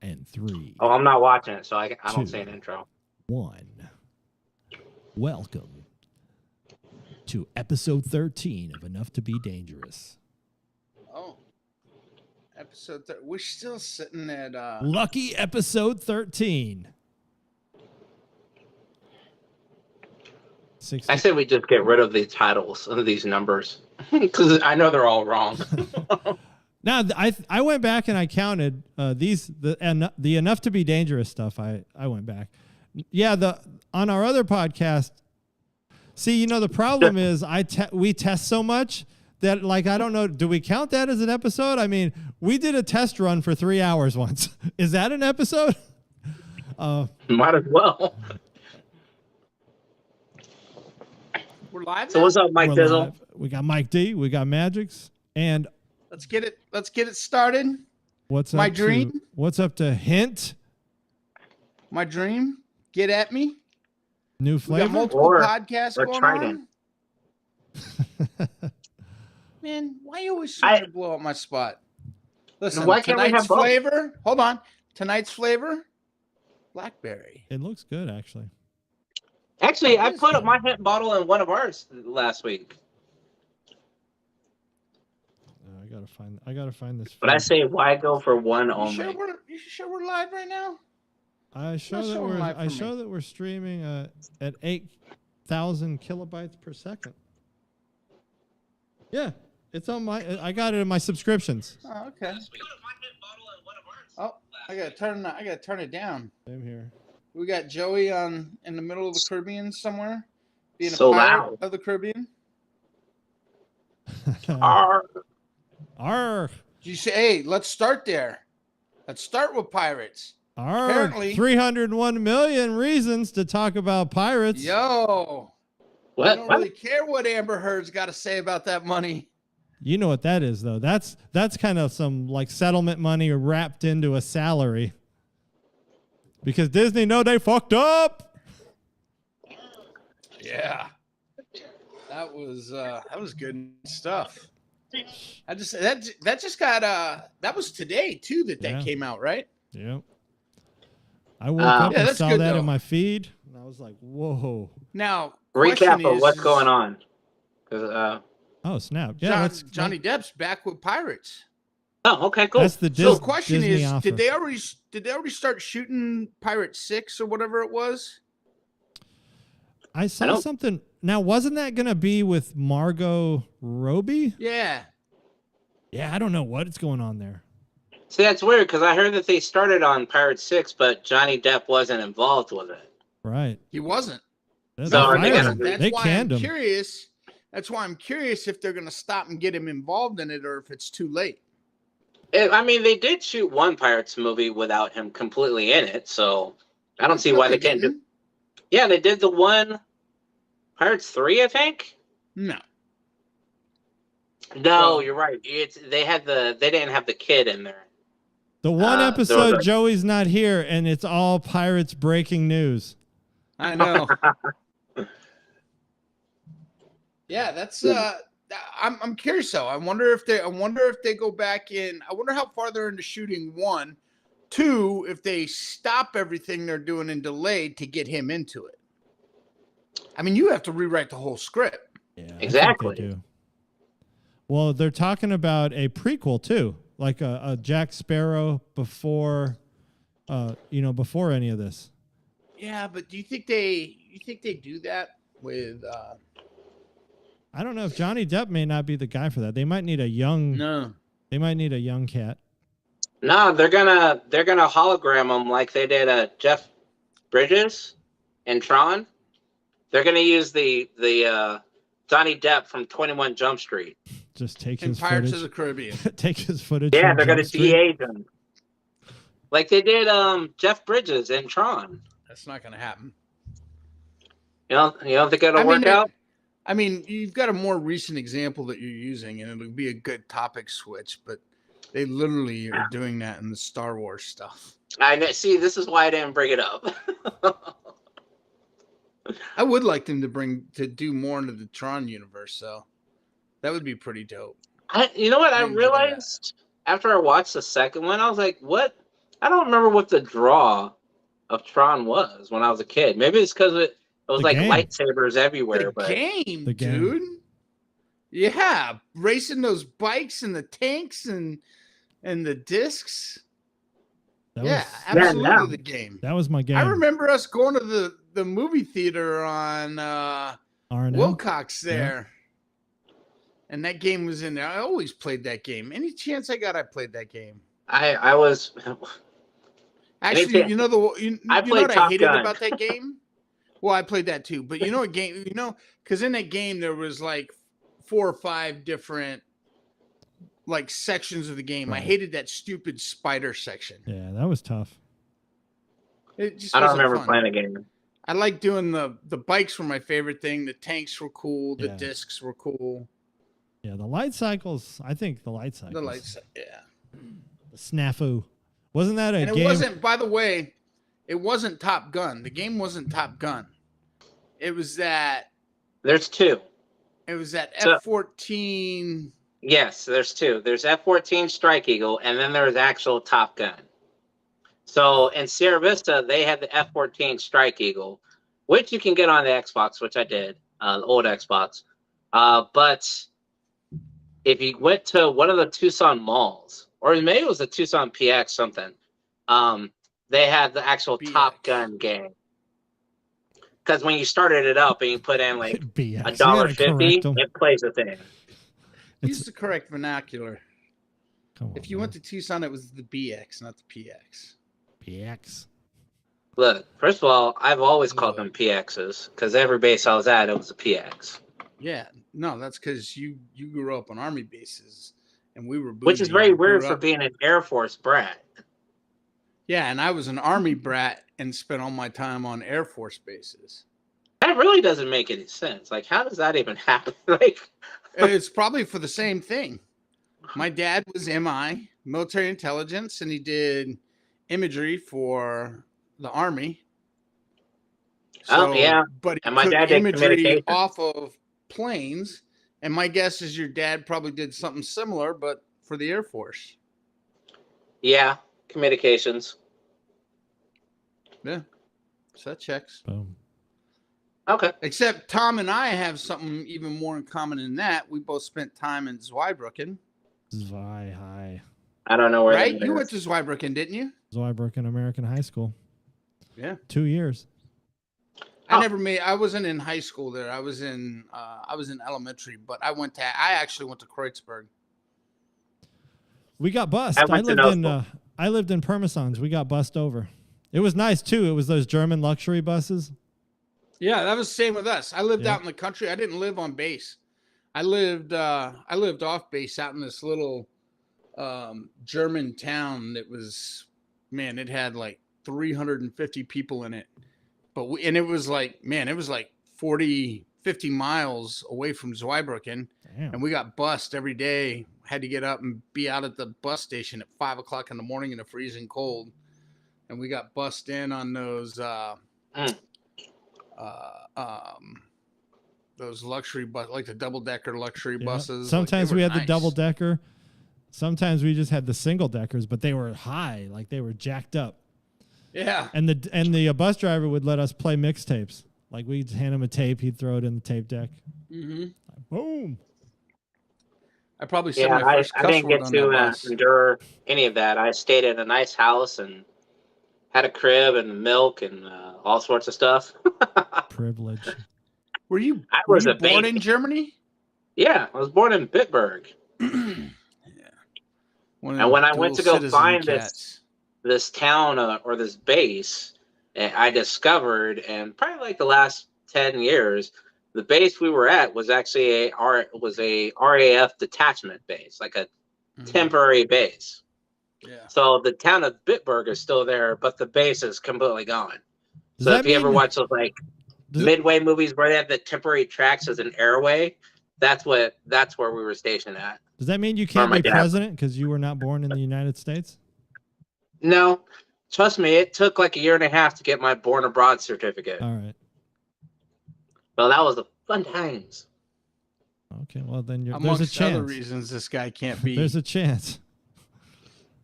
and 3. Oh, I'm not watching it, so I don't 2, say an intro. 1. Welcome to episode 13 of Enough to Be Dangerous. Oh, episode. We're still sitting at Lucky episode 13. 60. I say we just get rid of the titles of these numbers because I know they're all wrong. Now I went back and I counted the Enough to Be Dangerous stuff. I went back. Yeah, on our other podcast. See, the problem is we test so much that, like, I don't know, do we count that as an episode? I mean, we did a test run for 3 hours once. Is that an episode? Might as well. we're live. So now? what's up, Mike We're Dizzle? live. We got Mike D. We got Magix. And Let's get it started. what's My up dream? To, what's up to Hint? My dream. Get at me. New We got flavor? multiple Or- podcasts or going Trident. on. Man, why you always trying to blow up my spot? Listen, Why can't we tonight's have both? flavor. Hold on. Tonight's flavor. Blackberry. It looks good, actually. Actually, I put up my hint bottle in one of ours last week. I gotta find this. But I flavor. say, why go for one You only? sure we're live right now? I show Not that showing we're live for me. that we're streaming at 8,000 kilobytes per second. Yeah, it's on my. I got it in my subscriptions. Oh, okay. Oh, I gotta turn it down. Same here. We got Joey in the middle of the Caribbean somewhere, being So a pirate loud. of the Caribbean. Arr. Arr, Did you say, hey, let's start there. Let's start with pirates. arr, Apparently- 301 million reasons to talk about pirates. Yo, I What? don't really care what Amber Heard's got to say about that money. You know what that is, though. That's kind of some like settlement money wrapped into a salary. Because Disney know they fucked up. Yeah, that was good stuff. That just got that was today too that Yeah. came out, right? Yep. I woke up Yeah, and that's saw good, that though. in my feed, and I was like, "Whoa!" Now, Recap question of is- what's going on. Because Oh snap! Yeah, Johnny Depp's back with Pirates. okay, cool. That's the So Dis- the question Disney is, offer. did they already start shooting Pirate 6 or whatever it was? I saw don't- something. Now, wasn't that gonna be with Margot Robbie? Yeah. Yeah, I don't know what's going on there. See, that's weird because I heard that they started on Pirate 6, but Johnny Depp wasn't involved with it. Right. He wasn't. That's So fired they gotta- him. That's They why canned I'm him. curious. That's why I'm curious if they're going to stop and get him involved in it or if it's too late. I mean, they did shoot one Pirates movie without him completely in it, so I don't see No, why they can't do. didn't. Yeah, they did the one Pirates 3, I think. No. No, Well- you're right. They didn't have the kid in there. The one there episode was a- Joey's not here, and it's all Pirates breaking news. I know. Yeah, that's I'm curious though. I wonder if they go back in. I wonder how far they're into shooting 1. 2, if they stop everything they're doing and delayed to get him into it. I mean, you have to rewrite the whole script. Yeah, I think Exactly. they do. Well, they're talking about a prequel too, like a Jack Sparrow before, before any of this. Yeah, but do you think they do that with I don't know if Johnny Depp may not be the guy for that. They might need a young. No. They might need a young cat. No, they're gonna hologram him like they did Jeff Bridges in Tron. They're gonna use the Johnny Depp from 21 Jump Street. Just take In his Pirates footage. of the Caribbean. Take his footage. Yeah, from they're gonna Jump Street. de-age him. Like they did Jeff Bridges in Tron. That's not going to happen. You don't think it'll I mean, work out? I mean, you've got a more recent example that you're using, and it'll be a good topic switch, but they literally are doing that in the Star Wars stuff. See, this is why I didn't bring it up. I would like them to do more into the Tron universe, though. That would be pretty dope. You know what? I I enjoy realized after I watched the second one, I was like, what? I don't remember what the draw of Tron was when I was a kid. Maybe it's because it was The like game. lightsabers everywhere. The But game, The game. dude. Yeah, racing those bikes and the tanks and the discs. That Yeah, was, absolutely now. the game. that was my game. I remember us going to the movie theater on R&M. Wilcox there. And that game was in there. I always played that game. Any chance I got, I played that game. I was Actually, Anything- you know I you know played what I Top hated Gun. about that game? Well, I played that too. But you know what game? You know, because in that game there was like 4 or 5 different like sections of the game. I Right. hated that stupid spider section. Yeah, that was tough. It just I don't wasn't remember fun. playing the game. I like doing the bikes were my favorite thing. The tanks were cool. The Yeah. discs were cool. Yeah, the light cycles. I think the light cycles. The lights, yeah. The snafu. Wasn't that a And it game? wasn't. By the way, it wasn't Top Gun. The game wasn't Top Gun. It was that. There's 2. It was that So- F-14. Yes, there's 2. There's F-14 Strike Eagle, and then there's actual Top Gun. So in Sierra Vista, they had the F-14 Strike Eagle, which you can get on the Xbox, which I did, the old Xbox. But if you went to one of the Tucson malls, or maybe it was the Tucson PX something, they had the actual PX. Top Gun game. Because when you started it up and you put in like BX. You $1.50, gotta correct 'em. it plays the thing. Use the correct vernacular. Come on, If you went to Tucson, it was the BX, not the PX. BX. Look, first of all, I've always called Look. them PXs because every base I was at, it was a PX, Yeah, no, that's because you grew up on Army bases, and we were which is bougie. very We grew weird for up- being an Air Force brat. Yeah, and I was an Army brat and spent all my time on Air Force bases. That really doesn't make any sense. Like, how does that even happen? Like, It's probably for the same thing. My dad was MI, military intelligence, and he did imagery for the Army. Oh, yeah. But he And my took dad did imagery communications. off of planes, and my guess is your dad probably did something similar, but for the Air Force. yeah, communications. Yeah, so that checks. Boom. Okay. Except Tom and I have something even more in common than that. We both spent time in Zweibrücken, Zwei High. I don't know where right? that You is. went to Zweibrücken, didn't you? Zweibrücken American High School. Yeah. 2 years. I wasn't in high school there. I was in elementary, but I actually went to Kreuzberg. We got bussed. I I went to lived in Knoxville. I lived in Pirmasens. We got bussed over. It was nice too. It was those German luxury buses. Yeah, that was the same with us. I lived Yeah. out in the country. I didn't live on base. I lived off base out in this little German town that was, man, it had like 350 people in it. And it was like 40, 50 miles away from Zweibrücken. Damn. And we got bussed every day. Had to get up and be out at the bus station at 5:00 in the morning in the freezing cold. And we got bussed in on those luxury bus, like the double-decker luxury Yeah. buses. Sometimes Like, we they had were the double nice. decker. Sometimes we just had the single deckers, but they were high, like they were jacked up. Yeah. And the bus driver would let us play mixtapes. Like we'd hand him a tape, he'd throw it in the tape deck. hmm Boom. I probably said Yeah, my first I cuss didn't word get on to that bus. endure any of that. I stayed in a nice house and had a crib and milk and all sorts of stuff. Privilege. Were you, I were was you a born baby. in Germany? Yeah, I was born in Bitburg. And when I went to go find this town or this base, I discovered, and probably like the last 10 years, the base we were at was actually a RAF detachment base, like a temporary base. Yeah. So the town of Bitburg is still there, but the base is completely gone. Does So that if you ever mean- watch those like does it- Midway movies where they have the temporary tracks as an airway, that's where we were stationed at. Does that mean you can't my be dad. president because you were not born in the United States? No, trust me, it took like a year and a half to get my born abroad certificate. All right. Well, that was the fun times. Okay. Well, then there's a Amongst other chance. reasons, this guy can't be. There's a chance.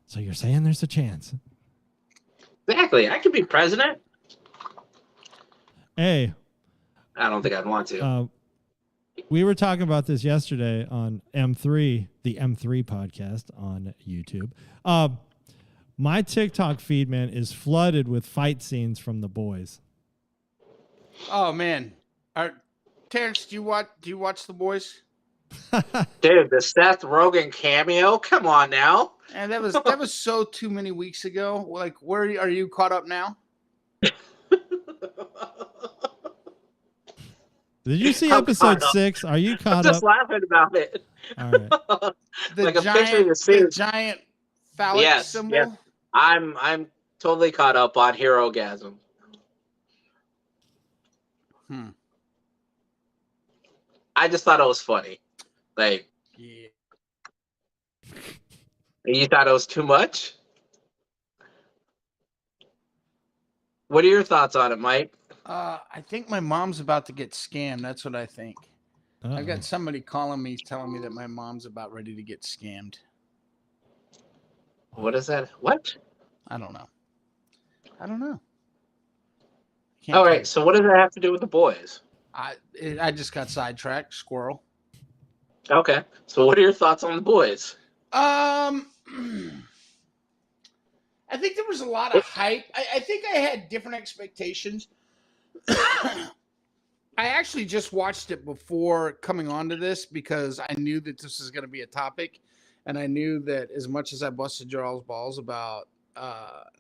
So you're saying there's a chance? Exactly. I could be president. Hey, I don't think I'd want to. we were talking about this yesterday on M3, the M3 podcast on YouTube. My TikTok feed, man, is flooded with fight scenes from The Boys. Oh man, Terrence, do you watch The Boys? Dude, the Seth Rogen cameo. Come on now. And that was so too many weeks ago. Like, where are you caught up now? Did you see I'm episode caught up. 6? Are you I'm caught just up? laughing about it. All right. Like a picture of the The scene. giant phallic Yes, symbol. yes. I'm totally caught up on Herogasm. I just thought it was funny. Like, Yeah. you thought it was too much? What are your thoughts on it, Mike? I think my mom's about to get scammed. That's what I think. Uh-oh. I've got somebody calling me telling me that my mom's about ready to get scammed. What is that? What? I don't know. Can't All tell right. you. So what does that have to do with The Boys? I just got sidetracked. Squirrel. Okay. So what are your thoughts on The Boys? I think there was a lot of hype. I think I had different expectations. I actually just watched it before coming onto this because I knew that this was going to be a topic, and I knew that as much as I busted y'all's balls about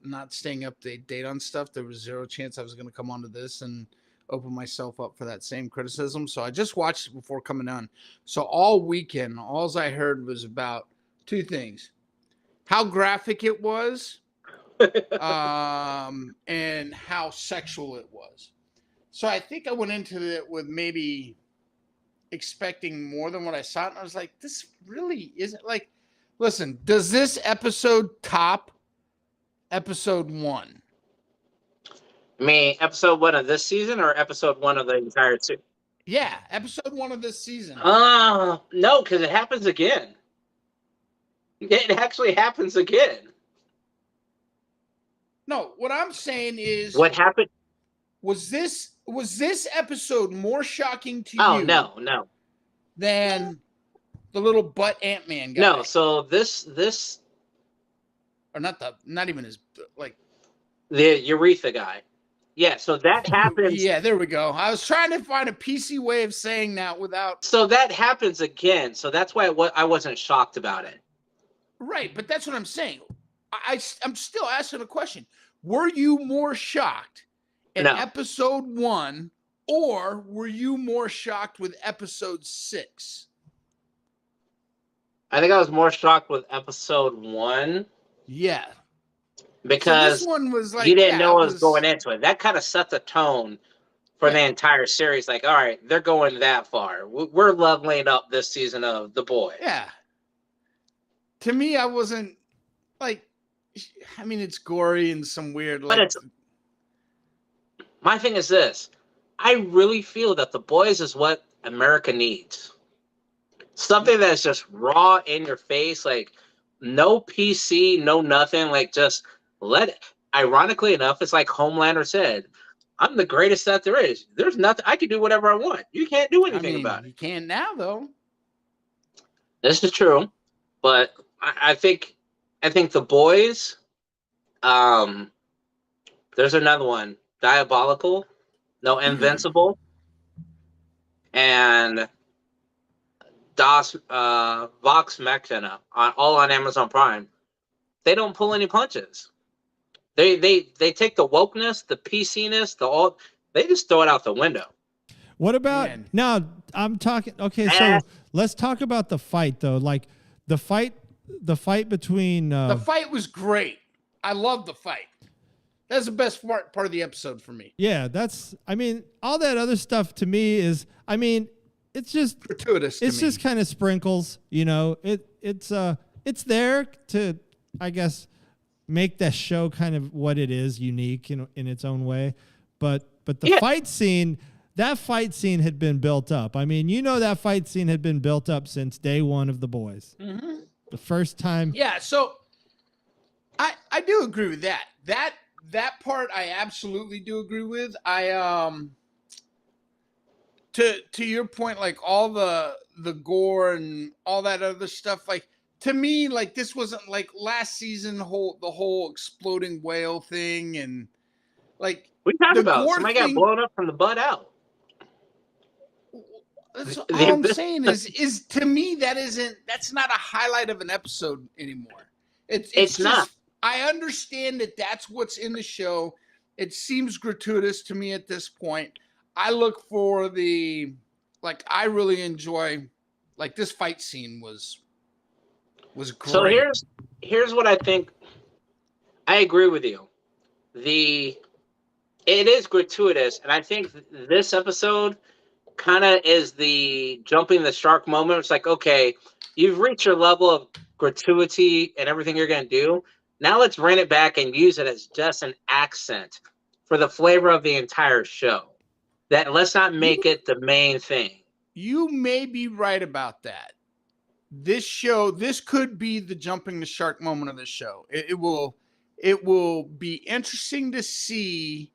not staying up to date on stuff, there was zero chance I was going to come onto this and open myself up for that same criticism. So I just watched it before coming on. So all weekend, all I heard was about two things: how graphic it was, and how sexual it was. So I think I went into it with maybe expecting more than what I saw, and I was like, this really isn't like. Listen, does this episode top episode 1? I mean, episode 1 of this season or episode 1 of the entire series? Yeah, episode 1 of this season. No, because it happens again. It actually happens again. No, what I'm saying is, What happened? was this episode more shocking to Oh, you no. than the little butt Ant-Man guy? No, so this or not even his like the Urethra guy. Yeah, so that happens. Yeah, there we go. I was trying to find a PC way of saying that without. So that happens again. So that's why I wasn't shocked about it. Right, but that's what I'm saying. I'm still asking a question. Were you more shocked in No. episode 1, or were you more shocked with episode 6? I think I was more shocked with episode 1 Yeah. because so this one was like you didn't know it what was going into it. That kind of set the tone for the entire series. Like, all right, they're going that far. We're leveling up this season of The Boys. Yeah. To me, I wasn't like. I mean, it's gory and some weird. Like, But my thing is this: I really feel that The Boys is what America needs. Something that's just raw in your face, like no PC, no nothing, like just let it. Ironically enough, it's like Homelander said, I'm the greatest that there is. There's nothing, I can do whatever I want. You can't do anything about it. You can now, though. This is true, but I think The Boys, there's another one, Diabolical, no, Invincible, and Vox Machina, all on Amazon Prime. They don't pull any punches. They take the wokeness, the PC-ness, they just throw it out the window. What about now? I'm talking. Okay, so let's talk about the fight though. Like the fight between. The fight was great. I love the fight. That's the best part of the episode for me. Yeah, that's. I mean, all that other stuff to me is. I mean, it's just gratuitous. It's just kind of sprinkles. You know, it's there to, I guess, make that show kind of what it is, unique in its own way. But the fight scene. That fight scene had been built up. I mean, that fight scene had been built up since day one of The Boys. Mm-hmm. The first time. Yeah, so I do agree with that. that part I absolutely do agree with. To your point, like all the gore and all that other stuff, like to me, like this wasn't like last season the whole exploding whale thing and like We talked the about gore somebody got thing. blown up from the butt out. That's all I'm saying is to me that's not a highlight of an episode anymore. It's just, not. I understand that that's what's in the show. It seems gratuitous to me at this point. I look for I really enjoy, like this fight scene was great. So here's what I think. I agree with you. It is gratuitous, and I think this episode kind of is the jumping the shark moment. It's like, okay, you've reached your level of gratuity and everything you're going to do. Now let's rein it back and use it as just an accent for the flavor of the entire show. That let's not make it the main thing. You may be right about that. This could be the jumping the shark moment of the show. It will be interesting to see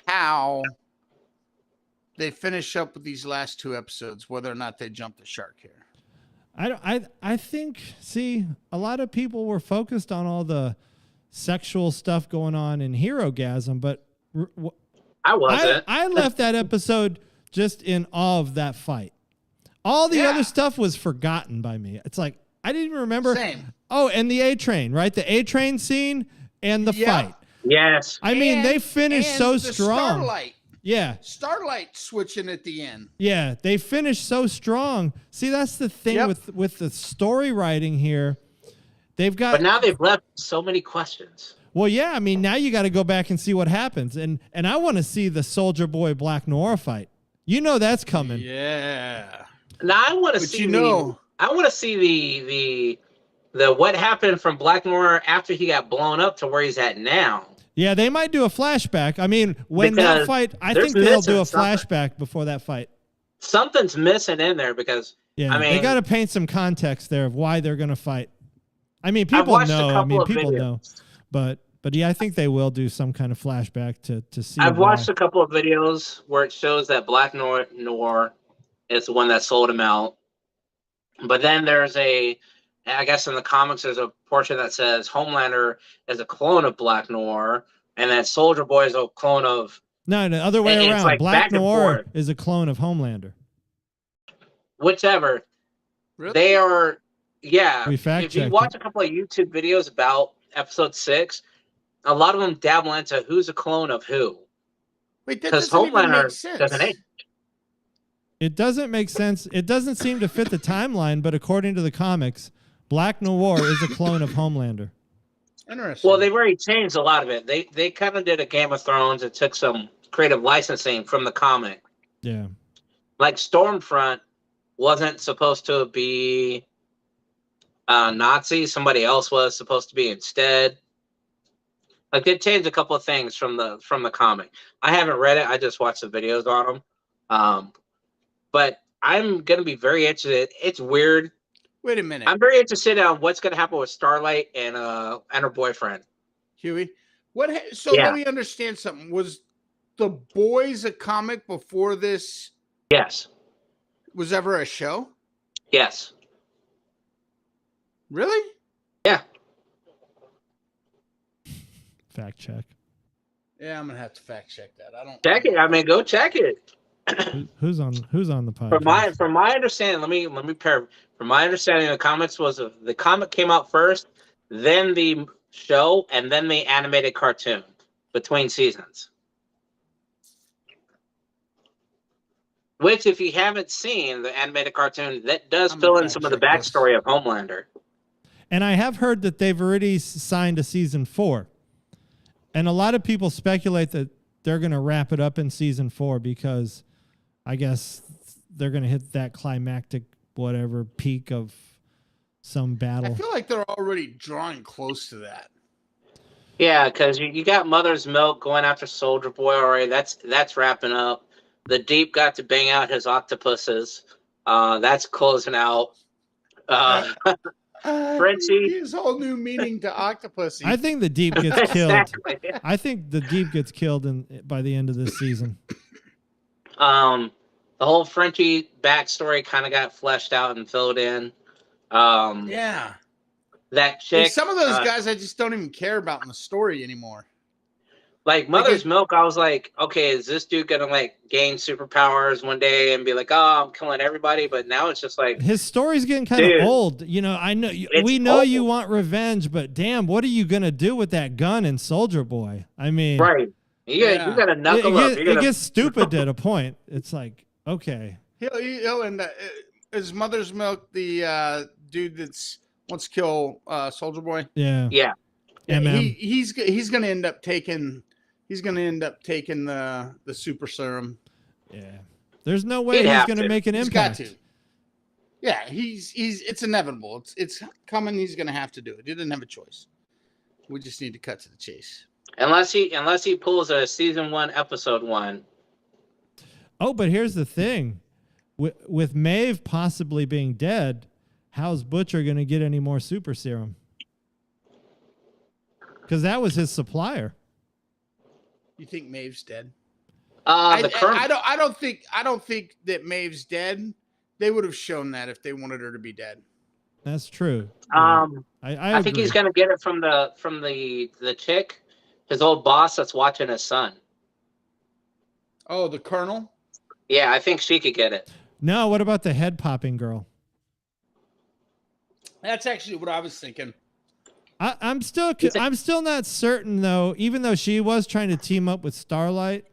how they finish up with these last two episodes, whether or not they jump the shark here. I think, see, a lot of people were focused on all the sexual stuff going on in Herogasm, but I wasn't. I left that episode just in awe of that fight. All the other stuff was forgotten by me. It's like, I didn't even remember. Same. Oh, and the A-Train, right? The A-Train scene and the fight. Yes. I mean, they finished so strong. Starlight. Yeah. Starlight switching at the end. Yeah, they finished so strong. See, that's the thing with the story writing here. But now they've left so many questions. Well, yeah, I mean, now you got to go back and see what happens. And I want to see the Soldier Boy Black Noir fight. You know that's coming. Yeah. Now I want to see I want to see the what happened from Black Noir after he got blown up to where he's at now. Yeah, they might do a flashback. I mean, when that fight, I think they'll do a flashback before that fight. Something's missing in there because they got to paint some context there of why they're going to fight. I mean, people know. People know. But yeah, I think they will do some kind of flashback to see. I've watched a couple of videos where it shows that Black Noir is the one that sold him out. But then there's I guess in the comics, there's a portion that says Homelander is a clone of Black Noir, and that Soldier Boy is a clone of. No, the other way around. Like Black Noir is a clone of Homelander. Whichever. Really? They are. Yeah. If you watch a couple of YouTube videos about episode 6, a lot of them dabble into who's a clone of who. Wait, that doesn't even make sense. Doesn't age. It doesn't make sense. It doesn't seem to fit the timeline, but according to the comics, Black Noir is a clone of Homelander. Interesting. Well, they've already changed a lot of it. They kind of did a Game of Thrones and took some creative licensing from the comic. Yeah. Like Stormfront wasn't supposed to be Nazi. Somebody else was supposed to be instead. Like they changed a couple of things from the comic. I haven't read it. I just watched the videos on them. But I'm gonna be very interested. It's weird. Wait a minute. I'm very interested on what's gonna happen with Starlight and her boyfriend. Huey. Let me understand something. Was The Boys a comic before this? Yes. Was ever a show? Yes. Really? Yeah. Fact check. Yeah, I'm gonna have to fact check that. I don't check it. I mean, go check it. Who's on the podcast? From my understanding, let me pair. From my understanding, the comics was the comic came out first, then the show, and then the animated cartoon between seasons. Which, if you haven't seen the animated cartoon, that does fill in some of the backstory of Homelander. And I have heard that they've already signed a season 4, and a lot of people speculate that they're going to wrap it up in season 4 because I guess they're going to hit that climactic whatever peak of some battle. I feel like they're already drawing close to that. Yeah, because you got Mother's Milk going after Soldier Boy already. That's wrapping up. The Deep got to bang out his octopuses. That's closing out. Frenchie. He gives whole new meaning to Octopussy. I think the Deep gets killed. Exactly. I think the Deep gets killed by the end of this season. The whole Frenchie backstory kind of got fleshed out and filled in. Yeah. That chick. Some of those guys I just don't even care about in the story anymore. Like Mother's Milk, I was like, okay, is this dude gonna like gain superpowers one day and be like, oh, I'm killing everybody? But now it's just like his story's getting kind of old. You know, I know we know old. you want revenge, but damn, what are you gonna do with that gun in Soldier Boy? I mean, right? You gotta knuckle up. It gets stupid at a point. It's like, okay, he'll end up. Is Mother's Milk the dude that's wants to kill Soldier Boy? Yeah. He's gonna end up taking. He's going to end up taking the super serum. Yeah. There's no way he's going to make an impact. He's got to. Yeah, it's inevitable. It's coming. He's going to have to do it. He didn't have a choice. We just need to cut to the chase. Unless he pulls a season 1, episode 1. Oh, but here's the thing. With Maeve possibly being dead, how's Butcher going to get any more super serum? Because that was his supplier. You think Maeve's dead? I don't think that Maeve's dead. They would have shown that if they wanted her to be dead. That's true. I think he's gonna get it from the chick, his old boss that's watching his son. Oh, the Colonel? Yeah, I think she could get it. No, what about the head popping girl? That's actually what I was thinking. I'm still not certain though. Even though she was trying to team up with Starlight,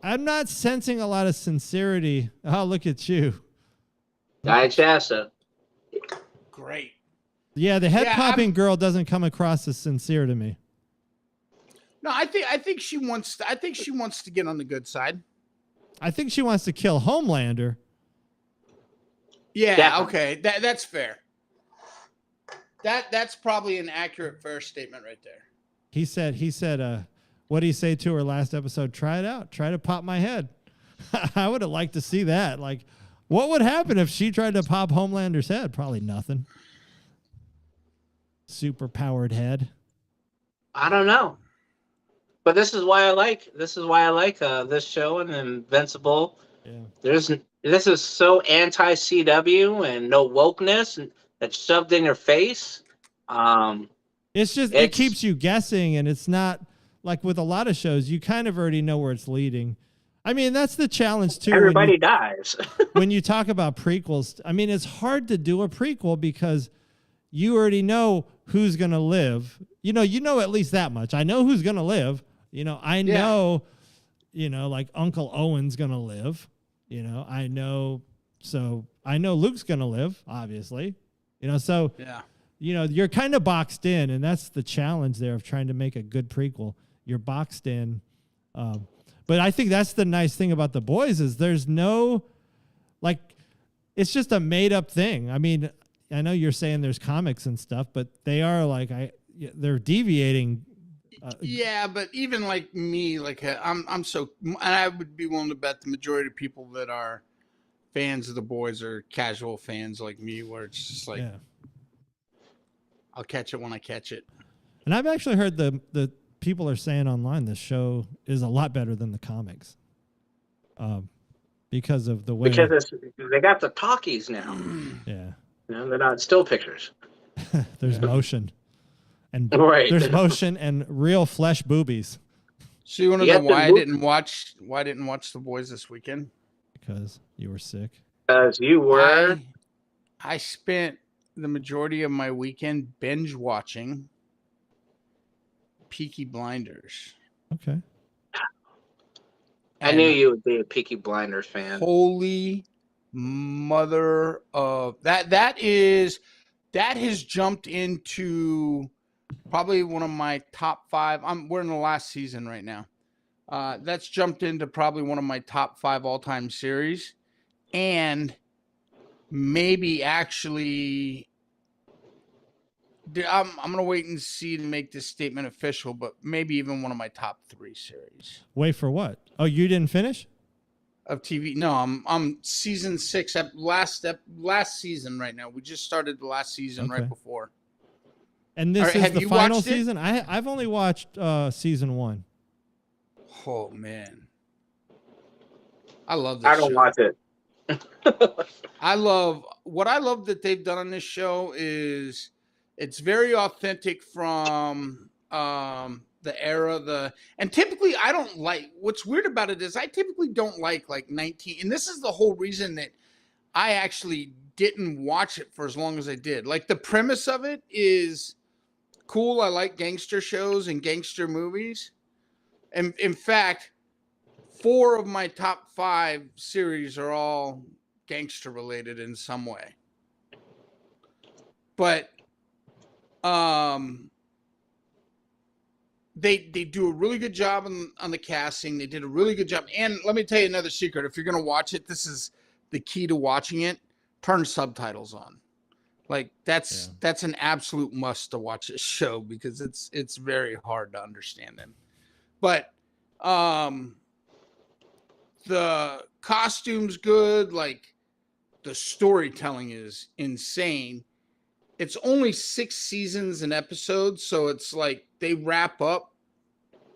I'm not sensing a lot of sincerity. Oh, look at you, Guy Shasta. Great. Yeah, the head popping girl doesn't come across as sincere to me. No, I think she wants. I think she wants to get on the good side. I think she wants to kill Homelander. Yeah. Okay. That's fair. That's probably an accurate, fair statement right there. He said, what did he say to her last episode? Try it out. Try to pop my head. I would have liked to see that. Like, what would happen if she tried to pop Homelander's head? Probably nothing. Super powered head. I don't know. But this is why I like this show and Invincible. Yeah. This is so anti-CW and no wokeness and that's shoved in your face. It keeps you guessing, and it's not like with a lot of shows, you kind of already know where it's leading. I mean, that's the challenge too. Everybody dies. When you talk about prequels, I mean, it's hard to do a prequel because you already know who's going to live. You know at least that much. I know who's going to live. I know, like Uncle Owen's going to live. I know Luke's going to live, obviously. So yeah. You're kind of boxed in, and that's the challenge there of trying to make a good prequel. You're boxed in. But I think that's the nice thing about The Boys is there's no, like, it's just a made up thing. I mean, I know you're saying there's comics and stuff, but they are like, they're deviating. Yeah, but even like me, like and I would be willing to bet the majority of people that are fans of The Boys are casual fans like me, where it's just like, I'll catch it when I catch it. And I've actually heard the people are saying online this show is a lot better than the comics, because of the way they got the talkies now. Yeah, they're not still pictures. There's motion, and there's motion and real flesh boobies. So you want to know why I didn't watch The Boys this weekend? Because you were sick. Because you were. I spent the majority of my weekend binge watching Peaky Blinders. Okay. I knew you would be a Peaky Blinders fan. Holy mother of that has jumped into probably one of my top 5. We're in the last season right now. That's jumped into probably one of my top 5 all-time series, and maybe actually, I'm gonna wait and see to make this statement official, but maybe even one of my top 3 series. Wait for what? Oh, you didn't finish? of TV. No, I'm season 6, last season right now. We just started the last season right before. And this All right, is have the you final watched it? season. I've only watched season 1. Oh man, I love this I don't show. watch it. I love that they've done on this show is it's very authentic from the era, and typically I don't like, what's weird about it is I typically don't like 19, and this is the whole reason that I actually didn't watch it for as long as I did. Like, the premise of it is cool. I like gangster shows and gangster movies. And in fact, 4 of my top 5 series are all gangster related in some way. But they do a really good job on the casting. They did a really good job. And let me tell you another secret. If you're going to watch it, this is the key to watching it. Turn subtitles on. Like, that's an absolute must to watch this show, because it's very hard to understand them. But the costume's good. Like, the storytelling is insane. It's only 6 seasons and episodes, so it's like they wrap up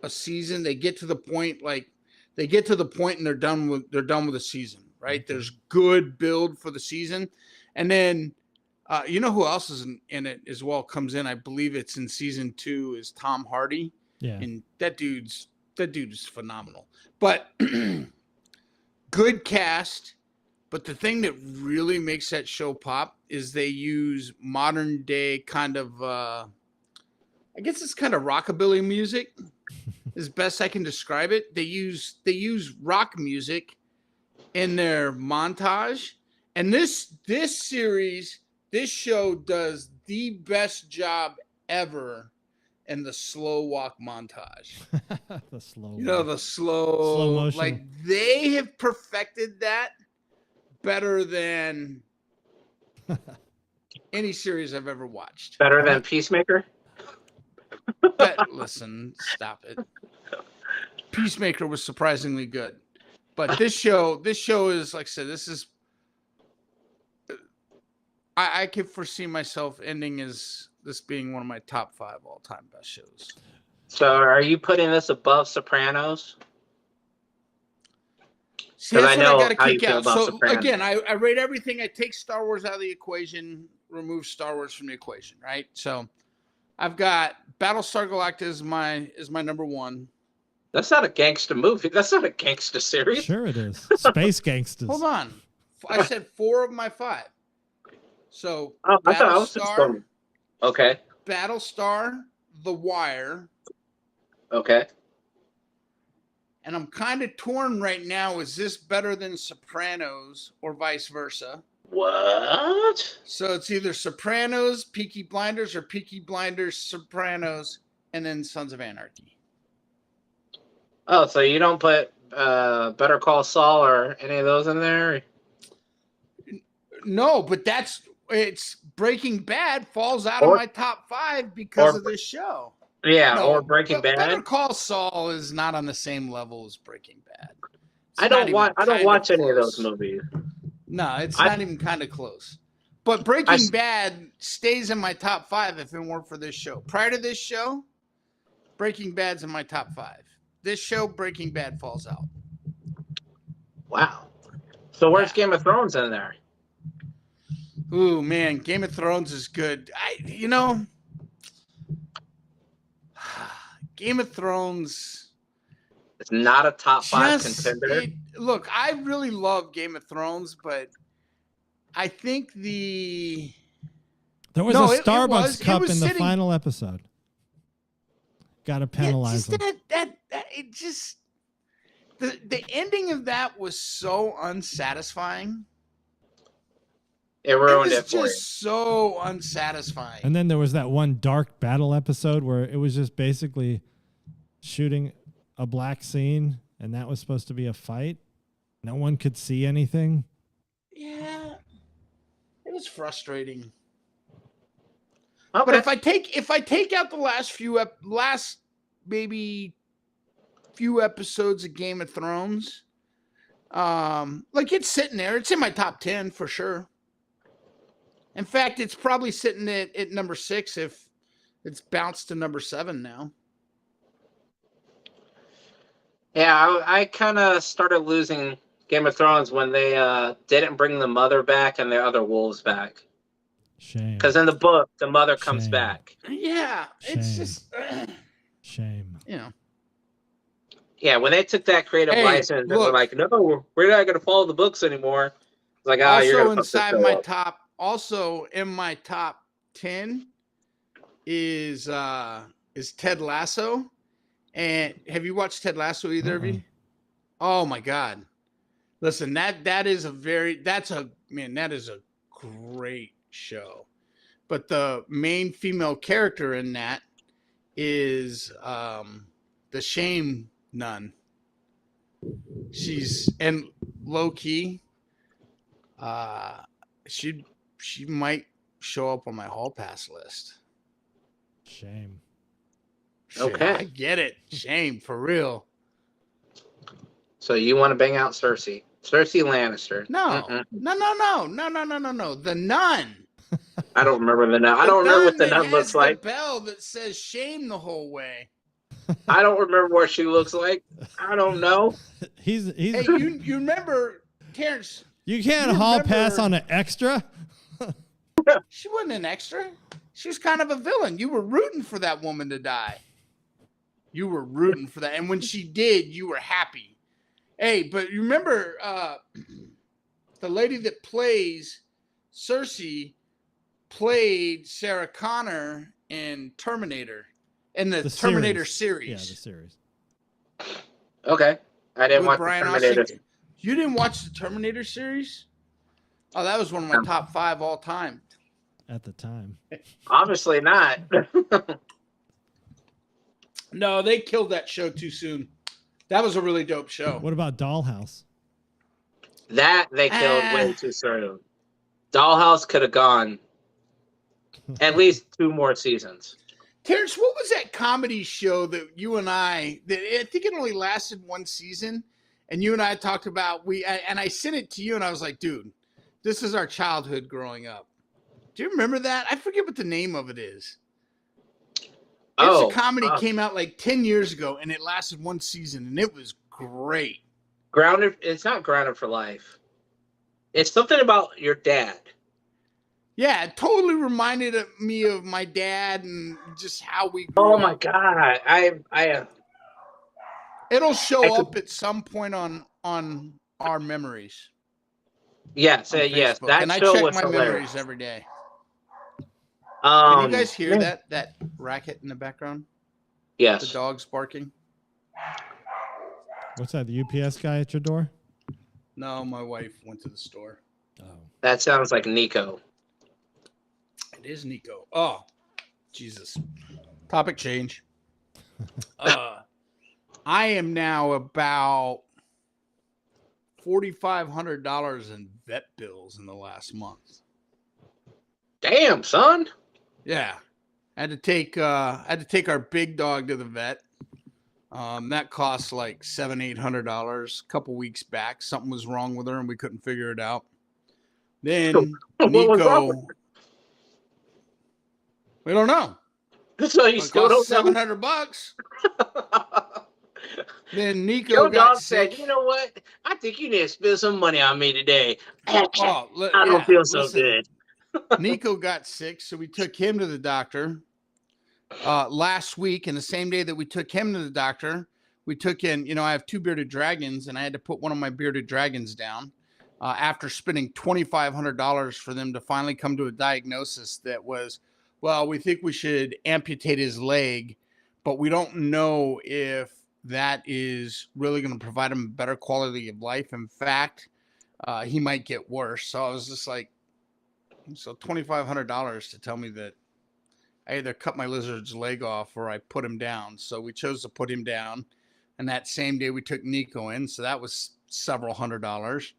a season. They get to the point, and they're done with the season, right? Okay. There's good build for the season. And then you know who else is in it as well, comes in, I believe it's in season 2, is Tom Hardy. Yeah. And that dude is phenomenal. But good cast. But the thing that really makes that show pop is they use modern day kind of, I guess it's kind of rockabilly music, as best I can describe it. They use rock music in their montage, and this show does the best job ever in the slow walk montage. The slow. The slow motion. Like, they have perfected that better than any series I've ever watched. Better than Peacemaker? But listen, stop it. Peacemaker was surprisingly good. But this show is, like I said, I could foresee myself ending as this being one of my top 5 all-time best shows. So are you putting this above Sopranos? See, that's I know what I got how to you kick feel out. about So Sopranos. again, I rate everything. I take Star Wars out of the equation, remove Star Wars from the equation, right? So I've got Battlestar Galactica is my number 1. That's not a gangster movie. That's not a gangster series. Sure it is. Space gangsters. Hold on. I said 4 of my 5. So I thought I was just Battlestar, going. Okay. Battlestar, The Wire, Okay. and I'm kind of torn right now. Is this better than Sopranos or vice versa? What? So it's either Sopranos, Peaky Blinders, or Peaky Blinders, Sopranos, and then Sons of Anarchy. Oh, so you don't put Better Call Saul or any of those in there? No, but it's Breaking Bad falls out of my top 5 because of this show. Yeah, No, or Breaking Bad. Better Call Saul is not on the same level as Breaking Bad. I don't watch any of those movies. No, it's not even kind of close. But Breaking Bad stays in my top 5 if it weren't for this show. Prior to this show, Breaking Bad's in my top 5. This show, Breaking Bad, falls out. Wow. So where's Game of Thrones in there? Ooh, man, Game of Thrones is good. Game of Thrones. It's not a top 5 contender. Look, I really love Game of Thrones, but I think there was a Starbucks cup in the final episode. Got to penalize them. The ending of that was so unsatisfying. It ruined it was for you. just so unsatisfying. And then there was that one dark battle episode where it was just basically shooting a black scene, and that was supposed to be a fight. No one could see anything. Yeah, it was frustrating. Okay. But if I take out the last maybe few episodes of Game of Thrones, Like it's sitting there. It's in my top 10 for sure. In fact, it's probably sitting at number 6 if it's bounced to number 7 now. Yeah, I kind of started losing Game of Thrones when they didn't bring the mother back and the other wolves back. Shame. Because in the book, the mother comes Shame. back. Yeah, it's Shame. just, Shame. you know. Yeah, when they took that creative Hey, license, they were look. like, "No, we're not going to follow the books anymore." It's like, you're Also going to inside my top, also in my top 10 is Ted Lasso. And have you watched Ted Lasso, either of you? Oh my God. Listen, that is a great show. But the main female character in that is the Shame Nun. She's and low key. She might show up on my hall pass list. Shame. Shit, Okay. I get it. Shame for real. So you want to bang out Cersei Lannister? No. Mm-mm. No. The nun. I don't remember the nun. I don't remember what the nun looks like. The bell that says shame the whole way. I don't remember what she looks like. I don't know. He's. Hey, you remember Terrence? You can't you hall remember- pass on an extra. She wasn't an extra. She was kind of a villain. You were rooting for that woman to die. You were rooting for that, and when she did, you were happy. Hey, but you remember the lady that plays Cersei played Sarah Connor in Terminator, in the Terminator series. Yeah, the series. Okay. I didn't With watch Brian Terminator. Austin. You didn't watch the Terminator series? Oh, that was one of my top 5 all time. At the time. Obviously not. No, they killed that show too soon. That was a really dope show. What about Dollhouse? That they killed way too soon. Dollhouse could have gone at least 2 more seasons. Terrence, what was that comedy show that you and I think it only lasted 1 season, and you and I talked about and I sent it to you and I was like, dude, this is our childhood growing up. Do you remember that? I forget what the name of it is. It's a comedy came out like 10 years ago and it lasted 1 season and it was great. Grounded. It's not Grounded for Life. It's something about your dad. Yeah, it totally reminded me of my dad and just how we grew Oh up. my God. It'll show up at some point on our memories. Yes, on yes. Facebook. That and I show check was my hilarious. memories every day. Can you guys hear yeah. that racket in the background? Yes. The dogs barking? What's that? The UPS guy at your door? No, my wife went to the store. Oh. That sounds like Nico. It is Nico. Oh, Jesus. Topic change. I am now about $4,500 in vet bills in the last month. Damn, son. Yeah. I had to take our big dog to the vet. That cost like $700-800 a couple weeks back. Something was wrong with her and we couldn't figure it out. Then What was wrong Nico, we don't know. So you It still cost don't know? $700. Then Nico Your got dog sick. said, "You know what? I think you need to spend some money on me today. I I don't feel so good." Nico got sick, so we took him to the doctor last week. And the same day that we took him to the doctor, we took in, I have 2 bearded dragons, and I had to put one of my bearded dragons down after spending $2,500 for them to finally come to a diagnosis that was, well, we think we should amputate his leg, but we don't know if that is really going to provide him a better quality of life. In fact, he might get worse. So I was just like, so $2,500 to tell me that I either cut my lizard's leg off or I put him down. So we chose to put him down. And that same day we took Nico in. So that was several $100s.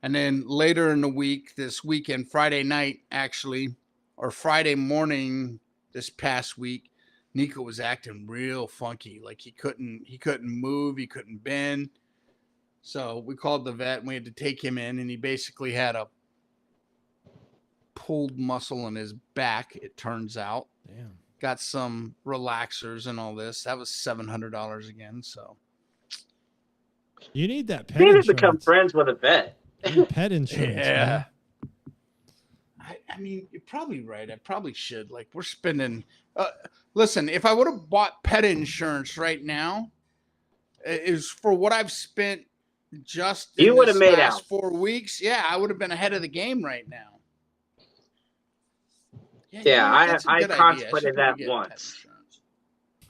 And then later in the week, this weekend, Friday night, actually, or Friday morning this past week, Nico was acting real funky. Like he couldn't move. He couldn't bend. So we called the vet and we had to take him in, and he basically had a pulled muscle in his back, it turns out. Damn. Got some relaxers and all this. That was $700 again. So You need that pet You need to insurance. become friends with a vet. You need pet insurance. Man. I mean, you're probably right. I probably should. Like, we're spending. Listen, if I would have bought pet insurance right now, is for what I've spent just You in would this have made last out. 4 weeks. Yeah, I would have been ahead of the game right now. Yeah, you know what? That's a I good idea. contemplated should that probably get pet once. insurance.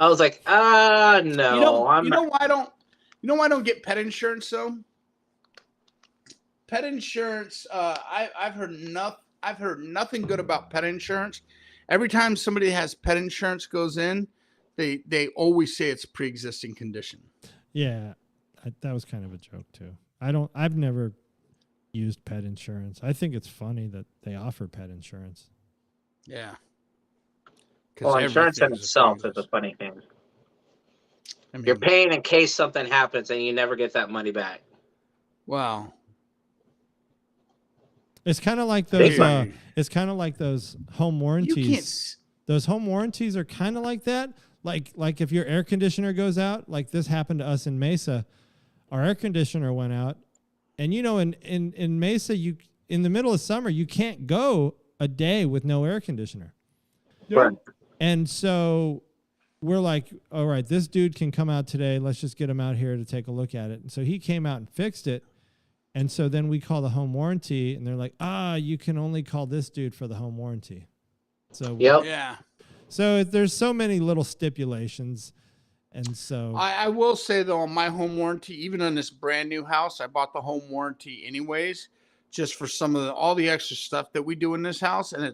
I was like, no, You know, I'm you know why I don't. You know why I don't get pet insurance though? Pet insurance. I've heard nothing good about pet insurance. Every time somebody has pet insurance goes in, they always say it's a pre-existing condition. Yeah, that was kind of a joke too. I've never used pet insurance. I think it's funny that they offer pet insurance. Yeah. Well, insurance in everything's a itself is a pre-existing. funny thing. I mean, You're paying in case something happens and you never get that money back. wow. It's kind of like Big those. money. It's kind of like those home You warranties. can't. Those home warranties are kind of like that. Like if your air conditioner goes out, like this happened to us in Mesa, our air conditioner went out, and you know, in Mesa, you in the middle of summer, you can't go a day with no air conditioner. Right. And so we're like, all right, this dude can come out today. Let's just get him out here to take a look at it. And so he came out and fixed it. And so then we call the home warranty, and they're like, you can only call this dude for the home warranty. So Yep. Yeah. So there's so many little stipulations. And so I will say though, on my home warranty, even on this brand new house, I bought the home warranty anyways, just for some of all the extra stuff that we do in this house, and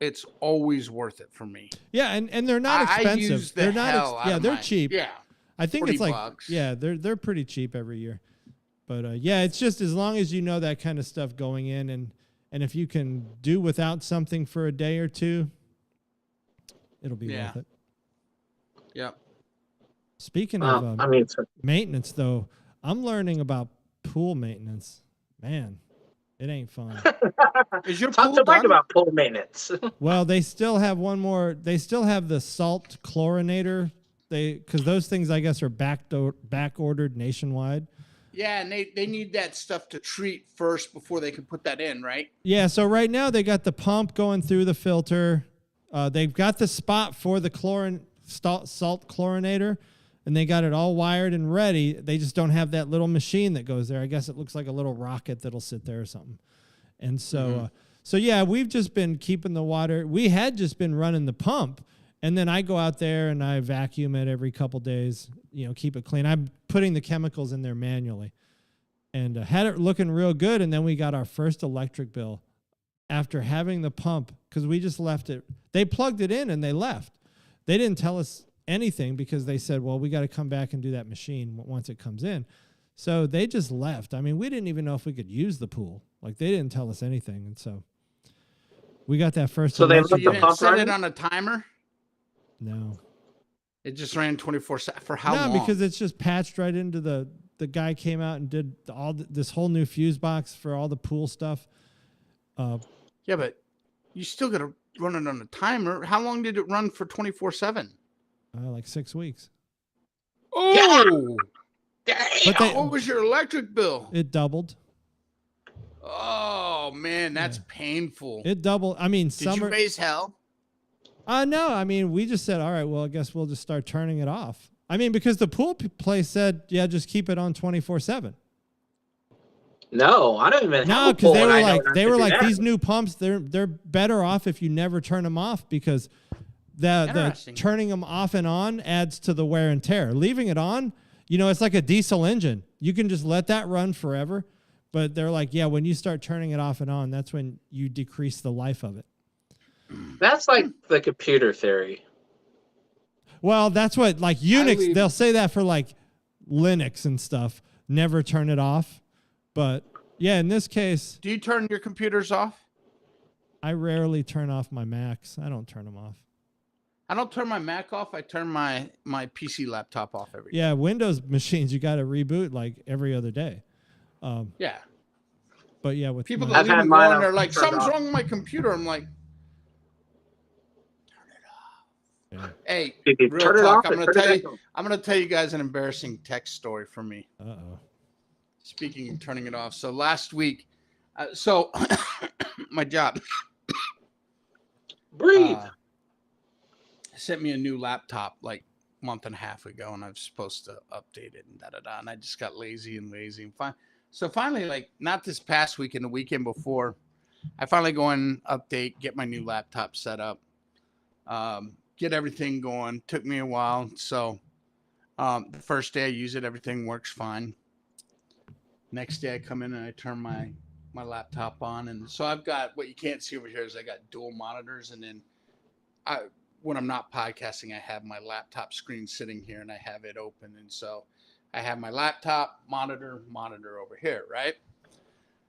it's always worth it for me. yeah, and they're not I expensive. use the They're not hell out of they're mine. cheap. Yeah. I think 40 it's like bucks. yeah, they're pretty cheap every year. But yeah, it's just as long as you know that kind of stuff going in, and if you can do without something for a day or two, it'll be Yeah. worth it. Yep. Speaking of I mean, it's- maintenance, though, I'm learning about pool maintenance. Man, it ain't fun. Is your talk pool to Mike done? about pool maintenance. Well, they still have one more. They still have the salt chlorinator. Because those things, I guess, are back ordered nationwide. Yeah, and they need that stuff to treat first before they can put that in, right? Yeah, so right now they got the pump going through the filter. They've got the spot for the salt chlorinator, and they got it all wired and ready. They just don't have that little machine that goes there. I guess it looks like a little rocket that'll sit there or something. And so, so yeah, we've just been keeping the water. We had just been running the pump, and then I go out there and I vacuum it every couple days, keep it clean. I'm putting the chemicals in there manually, and had it looking real good. And then we got our first electric bill after having the pump, because we just left it. They plugged it in and they left. They didn't tell us anything because they said, well, we got to come back and do that machine once it comes in. So they just left. I mean, we didn't even know if we could use the pool. Like, they didn't tell us anything. And so we got that first So they electric left You the bill. didn't pump set it running? on a timer? No. It just ran 24/7 for how No, long? because it's just patched right into the guy came out and did this whole new fuse box for all the pool stuff. Yeah, but you still got to run it on a timer. How long did it run for 24/7? Like 6 weeks. Oh, Damn. But they- what was your electric bill? It doubled. Oh man, that's painful. It doubled. I mean, Did you summer. raise hell? No, I mean, we just said, all right, well, I guess we'll just start turning it off. I mean, because the pool place said, yeah, just keep it on 24/7. No, I don't even No, have a because pool. they and were I know like, not to do that. these new pumps, they're better off if you never turn them off, because the Interesting. turning them off and on adds to the wear and tear. Leaving it on, it's like a diesel engine. You can just let that run forever. But they're like, yeah, when you start turning it off and on, that's when you decrease the life of it. That's like the computer theory. Well, that's what, like Unix, leave- they'll say that for like Linux and stuff. Never turn it off. But yeah, in this case, Do you turn your computers off? I rarely turn off my Macs. I don't turn them off. I don't turn my Mac off. I turn my PC laptop off every day. Yeah, Windows machines, you got to reboot like every other day. Yeah. But yeah, with People my- that had even mine go in on there like, turned something's off. wrong with my computer. I'm like, yeah. hey, If you real turn it talk. off, I'm and gonna turn tell it you. back on. I'm gonna tell you guys an embarrassing text story from me. Uh-oh. Speaking of turning it off, so last week, so my job Breathe. sent me a new laptop like a month and a half ago, and I was supposed to update it and and I just got lazy and fine. So finally, like not this past weekend, the weekend before, I finally go and update, get my new laptop set up, get everything going. Took me a while, so the first day I use it, everything works fine. Next day I come in and I turn my laptop on, and so I've got, what you can't see over here is I got dual monitors, and then when I'm not podcasting, I have my laptop screen sitting here and I have it open, and so I have my laptop monitor over here, right?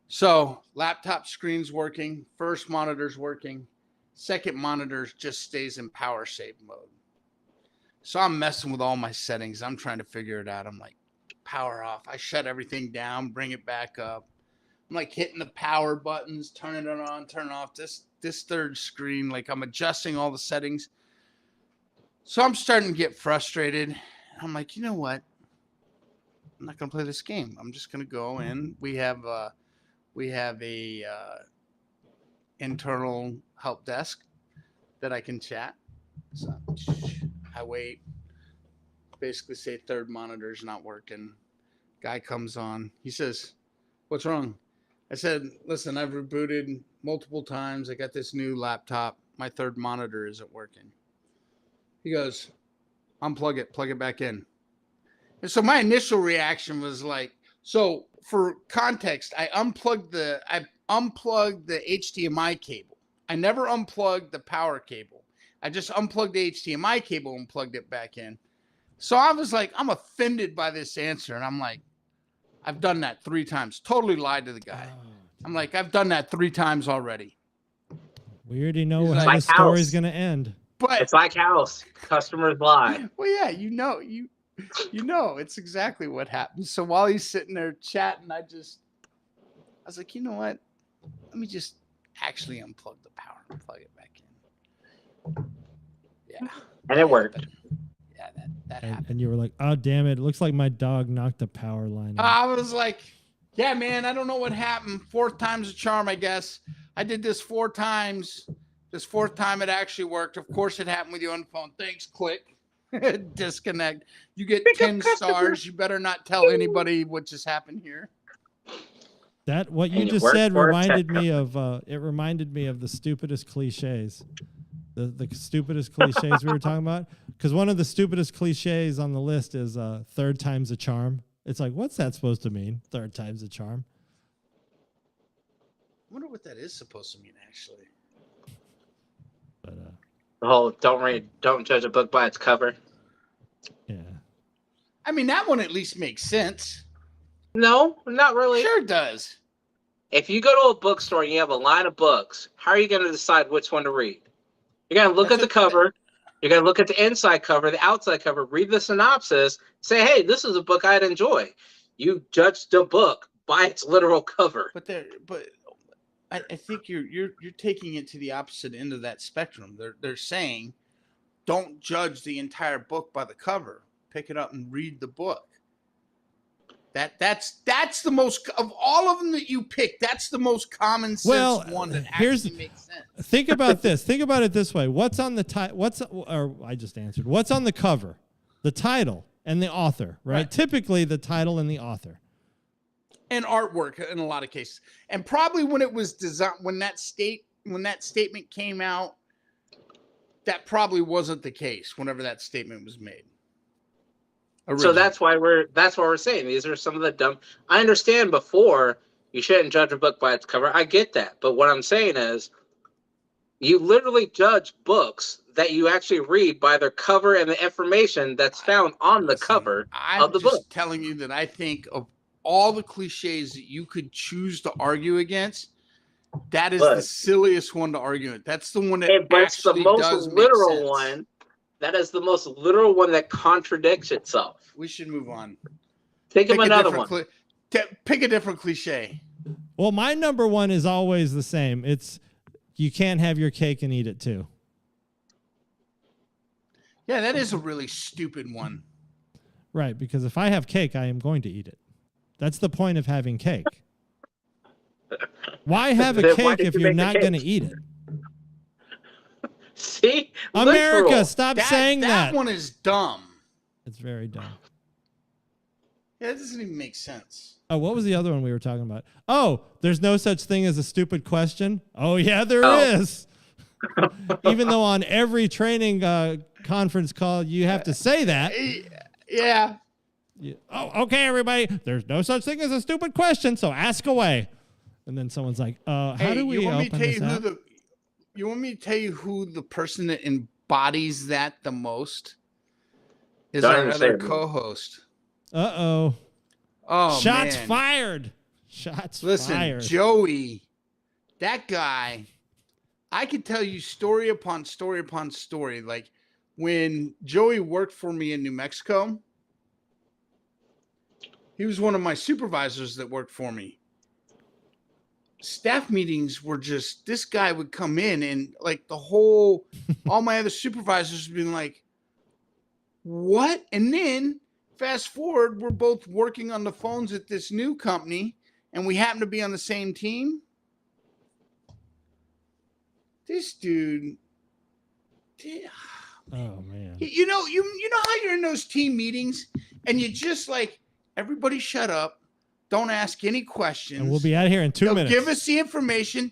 So laptop screen's working, first monitor's working, second monitor just stays in power save mode. So I'm messing with all my settings. I'm trying to figure it out. I'm like, power off. I shut everything down, bring it back up. I'm like hitting the power buttons, turning it on, turning off. This third screen, like I'm adjusting all the settings. So I'm starting to get frustrated. I'm like, you know what? I'm not gonna play this game. I'm just gonna go in. We have a internal help desk that I can chat. So I wait. Basically say third monitor's not working. Guy comes on. He says, "What's wrong?" I said, "Listen, I've rebooted multiple times. I got this new laptop. My third monitor isn't working." He goes, "Unplug it, plug it back in." And so my initial reaction was like, so for context, I unplugged the HDMI cable. I never unplugged the power cable. I just unplugged the HDMI cable and plugged it back in. So I was like, I'm offended by this answer. And I'm like, I've done that 3 times. Totally lied to the guy. I'm like, I've done that 3 times already. We already know He's how like the story's house. going to end. But It's like house. Customers lie. well, yeah, you know, it's exactly what happened. So while he's sitting there chatting, I was like, you know what? Let me just actually unplug the power and plug it back in. Yeah. And it worked. Yeah, that happened. And you were like, oh, damn it. It looks like my dog knocked the power line out. I was like, yeah, man, I don't know what happened. 4th time's a charm, I guess. I did this 4 times. This 4th time it actually worked. Of course, it happened with you on the phone. Thanks, click. Disconnect. You get 10 stars. You better not tell anybody what just happened here. That what you And you just work said for a reminded tech me of it reminded me of the stupidest cliches. The stupidest cliches we were talking about. Because one of the stupidest cliches on the list is third time's a charm. It's like, what's that supposed to mean? Third time's a charm. I wonder what that is supposed to mean, actually. But The whole don't judge a book by its cover. yeah. I mean, that one at least makes sense. No, not really. Sure does. If you go to a bookstore and you have a line of books, how are you going to decide which one to read? You're going to look at the cover. You're going to look at the inside cover, the outside cover, read the synopsis, say, hey, this is a book I'd enjoy. You judge the book by its literal cover. But I think you're taking it to the opposite end of that spectrum. They're saying, don't judge the entire book by the cover. Pick it up and read the book. That's the most of all of them that you pick. That's the most common sense one that actually makes sense. Think about this. Think about it this way. What's on the I just answered. What's on the cover? The title and the author, right? Typically the title and the author. And artwork in a lot of cases. And probably when it was designed, when that statement came out, that probably wasn't the case whenever that statement was made. So that's why we're saying these are some of the dumb. I understand before you shouldn't judge a book by its cover. I get that. But what I'm saying is you literally judge books that you actually read by their cover and the information that's found on the cover of the book. I'm just telling you that I think of all the cliches that you could choose to argue against, that is the silliest one to argue with. That's the one that actually does make sense. One. That is the most literal one that contradicts itself. We should move on. Think of another one. Pick a different cliche. Well, my number one is always the same. It's you can't have your cake and eat it too. Yeah, that is a really stupid one. Right, because if I have cake, I am going to eat it. That's the point of having cake. Why have a Then why cake did if you you're make the not cake? going to eat it? See, America, Literal. stop saying that. That one is dumb. It's very dumb. Yeah, it doesn't even make sense. Oh, what was the other one we were talking about? Oh, there's no such thing as a stupid question. Oh, yeah, there Oh. is. Even though on every training conference call you have to say that. Yeah. Oh, okay, everybody. There's no such thing as a stupid question, so ask away. And then someone's like, how do we open this app? You want me to tell you who the person that embodies that the most? Is Don't our even say other it. co-host. Uh-oh. Oh, Shots man. fired. Shots Listen, fired. Joey, that guy, I could tell you story upon story upon story. Like when Joey worked for me in New Mexico, he was one of my supervisors that worked for me. Staff meetings were just, this guy would come in and like all my other supervisors would be like, what? And then fast forward, we're both working on the phones at this new company and we happen to be on the same team. This dude, Oh, man. you know how you're in those team meetings and you just like, everybody shut up. Don't ask any questions. And we'll be out of here in 2 They'll minutes. give us the information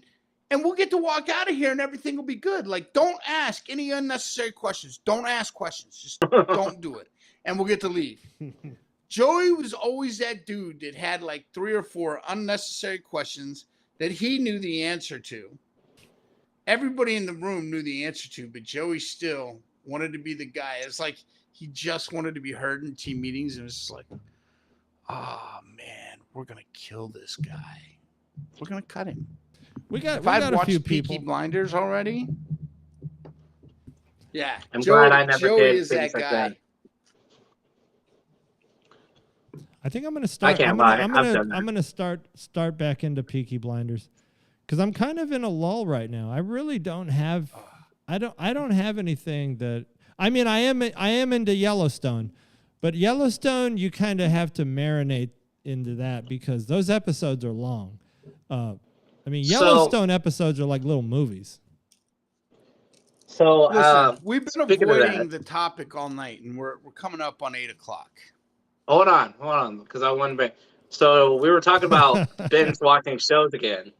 and we'll get to walk out of here and everything will be good. Like, don't ask any unnecessary questions. Don't ask questions. Just don't do it. And we'll get to leave. Joey was always that dude that had like 3 or 4 unnecessary questions that he knew the answer to. Everybody in the room knew the answer to, but Joey still wanted to be the guy. It's like he just wanted to be heard in team meetings. And it was just like, oh, man, we're going to kill this guy. We're going to cut him. We got If I've a few watched people. Peaky Blinders already, yeah, I'm glad I never Joey did is that things like guy. that. I think I'm going to start. can't lie. I've done that. I'm going to start back into Peaky Blinders because I'm kind of in a lull right now. I really don't have. I don't have anything that. I mean, I am into Yellowstone, but Yellowstone you kind of have to marinate into that because those episodes are long. I mean, Yellowstone episodes are like little movies. So, Listen, we've been speaking of avoiding that- the topic all night, and we're coming up on 8 o'clock. hold on, because I want to. So we were talking about binge watching shows again.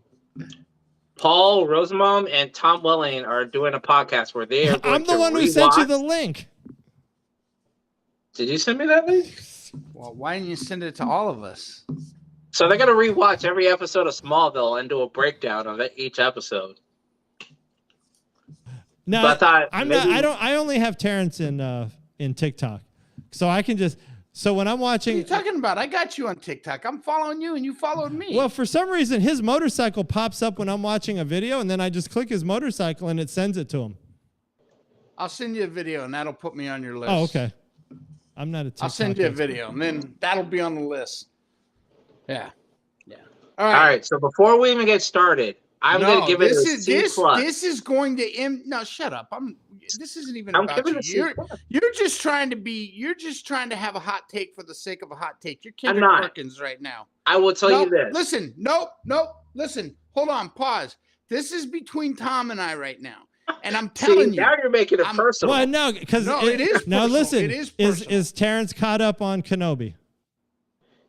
Paul Rosenbaum and Tom Welling are doing a podcast where they are going I'm the to one who sent you rewatch- the link. Did you send me that link? Well, why didn't you send it to all of us? So they're going to rewatch every episode of Smallville and do a breakdown of each episode. No, So I thought I'm maybe- not. I only have Terrence in TikTok, so I can just. So when I'm What are watching, you talking about? I got you on TikTok. I'm following you, and you followed me. well, for some reason his motorcycle pops up when I'm watching a video, and then I just click his motorcycle and it sends it to him. I'll send you a video, and that'll put me on your list. Oh, okay. I'm not a TikTok I'll send you a expert. video, and then that'll be on the list. Yeah. All right, so before we even get started, I'm going to give it a C+. This is going to no, shut up. This isn't even I'm about giving you. it a C+. You're just trying to have a hot take for the sake of a hot take. You're Kendrick not. Perkins right now. I will tell you this. Listen, listen. Hold on, pause. This is between Tom and I right now. And I'm telling you. Now you're making it personal. Well, no, because No, it is Now personal. listen, It is personal. is Terrence caught up on Kenobi?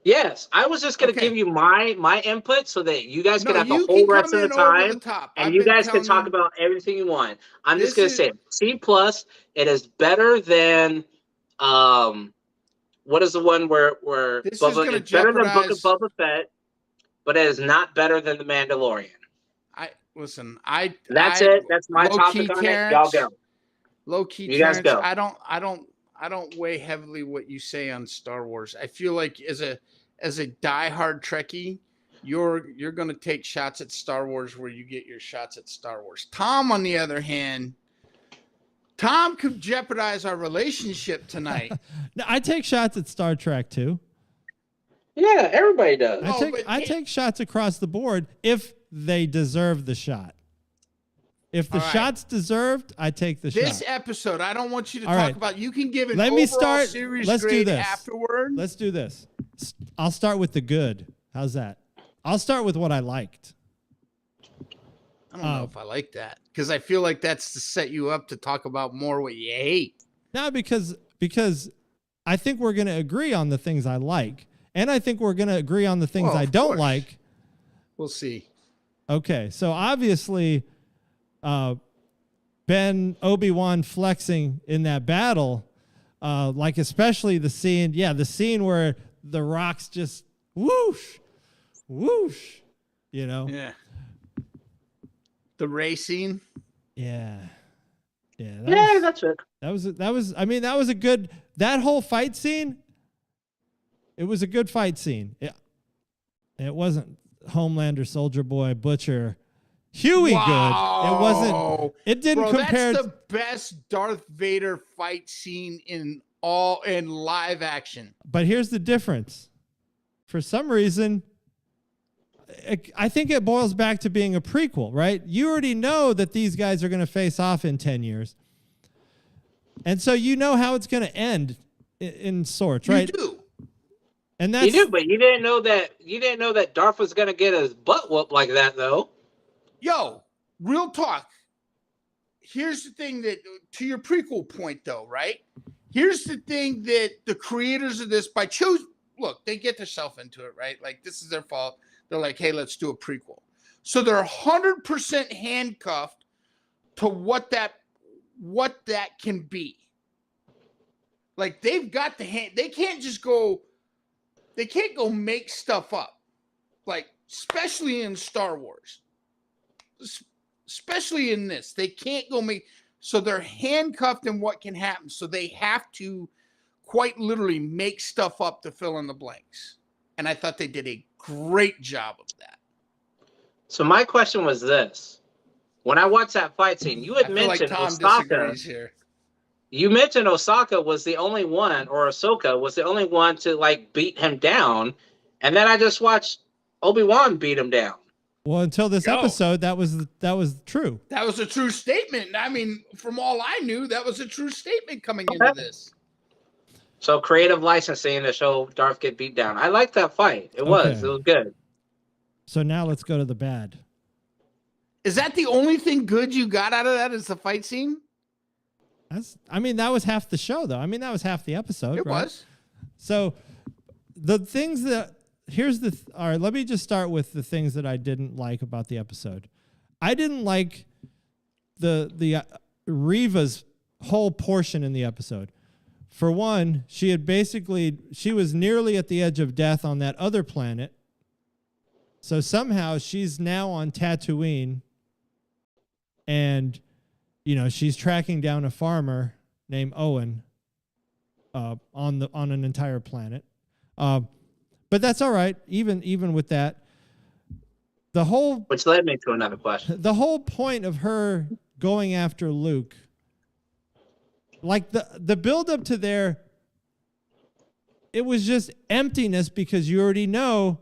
Yes, I was just going to Okay. give you my input so that you guys could No, have you the whole can rest come of the in over time, the top. and I've you been guys can telling talk you- about everything you want. I'm just This going to is- say C+. It is better than what is the one where This is Bubba, gonna it's better than Book of jeopardize- Boba Fett, but it is not better than The Mandalorian. That's it. That's my low-key topic on it. Y'all Terrence, go. Low key, You guys Terrence, go. I don't weigh heavily what you say on Star Wars. I feel like as a diehard Trekkie, you're gonna take shots at Star Wars where you get your shots at Star Wars. Tom, on the other hand, Tom could jeopardize our relationship tonight. No, I take shots at Star Trek too. Yeah, everybody does. I take shots across the board if they deserve the shot. If the shot's deserved, I take the shot. This episode, I don't want you to talk about. You can give an Let me start. series Let's grade do this afterward. Let's do this. I'll start with the good. How's that? I'll start with what I liked. I don't know if I like that because I feel like that's to set you up to talk about more what you hate. No, because I think we're going to agree on the things I like, and I think we're going to agree on the things I don't like. We'll see. Okay, so obviously, Obi-Wan flexing in that battle, like especially the scene where the rocks just whoosh, whoosh, Yeah. The racing. Yeah. That's it. That was a good, that whole fight scene. It was a good fight scene. It wasn't Homelander, Soldier Boy, Butcher, Huey good. It wasn't. It didn't compare. That's the best Darth Vader fight scene in live action. But here's the difference. For some reason, I think it boils back to being a prequel, right? You already know that these guys are going to face off in 10 years. And so you know how it's going to end in sorts, right? You do. And that's, you do, but you didn't know that Darth was going to get his butt whooped like that, though. Yo, real talk. Here's the thing that, to your prequel point, though, right? Here's the thing that the creators of this, look, they get themselves into it, right? Like, this is their fault. They're like, hey, let's do a prequel. So they're 100% handcuffed to what that can be. Like, they've got the hand. They can't go make stuff up. Like, especially in Star Wars. Especially in this. They can't go make. So they're handcuffed in what can happen. So they have to quite literally make stuff up to fill in the blanks. And I thought they did a great job of that. So my question was this. When I watched that fight scene, you had mentioned Osaka. You mentioned Osaka was the only one, or Ahsoka was the only one to like beat him down. And then I just watched Obi-Wan beat him down. Well, until this episode, that was true. That was a true statement. I mean, from all I knew, that was a true statement coming into this. So creative licensing to show Darth get beat down. I liked that fight. It was good. So now let's go to the bad. Is that the only thing good you got out of that? Is the fight scene? That was half the show, though. That was half the episode. It was. So the things that all right, let me just start with the things that I didn't like about the episode. I didn't like the Reva's whole portion in the episode. For one, she was nearly at the edge of death on that other planet. So somehow she's now on Tatooine, and she's tracking down a farmer named Owen on an entire planet. But that's all right. Even with that, which led me to another question. The whole point of her going after Luke, like the build up to there, it was just emptiness because you already know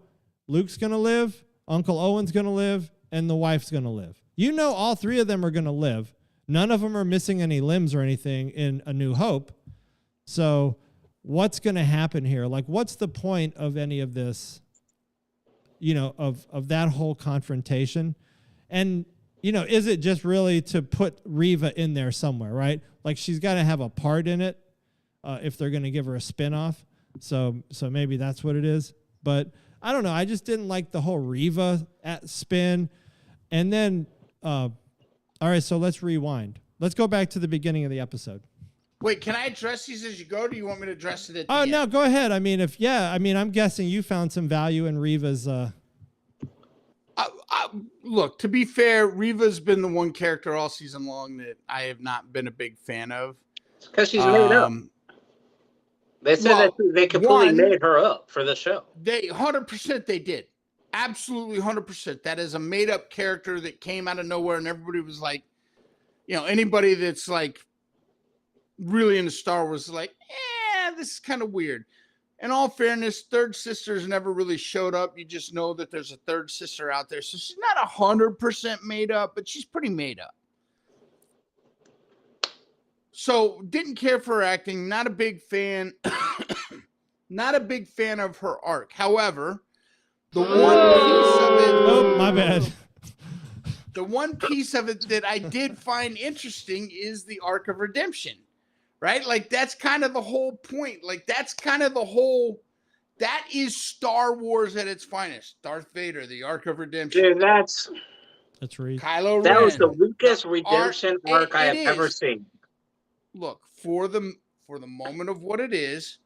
Luke's gonna live, Uncle Owen's gonna live, and the wife's gonna live. All three of them are gonna live. None of them are missing any limbs or anything in A New Hope. So what's going to happen here? Like, what's the point of any of this, of that whole confrontation? And, is it just really to put Reva in there somewhere, right? Like, she's got to have a part in it if they're going to give her a spinoff. So maybe that's what it is. But I don't know. I just didn't like the whole Reva spin. And then, all right, so let's rewind. Let's go back to the beginning of the episode. Wait, can I address these as you go, or do you want me to address it at the end? Oh, no, go ahead. I'm guessing you found some value in Reva's. Look, to be fair, Reva's been the one character all season long that I have not been a big fan of. Because she's made up. They said that they completely made her up for the show. 100% they did. Absolutely 100%. That is a made up character that came out of nowhere, and everybody was like, anybody that's like really into Star Wars is like, this is kind of weird. in all fairness, third sister's never really showed up. You just know that there's a third sister out there. So she's not 100% made up, but she's pretty made up. So didn't care for her acting. Not a big fan. Not a big fan of her arc. However, the one piece of it. Oh, my bad. The one piece of it that I did find interesting is the arc of redemption, right? Like that's kind of the whole point. Like that's kind of the whole. That is Star Wars at its finest. Darth Vader, the arc of redemption. Dude, That's Reed. Kylo Ren. that was the weakest redemption arc I have it ever is. seen. Look, for the moment of what it is,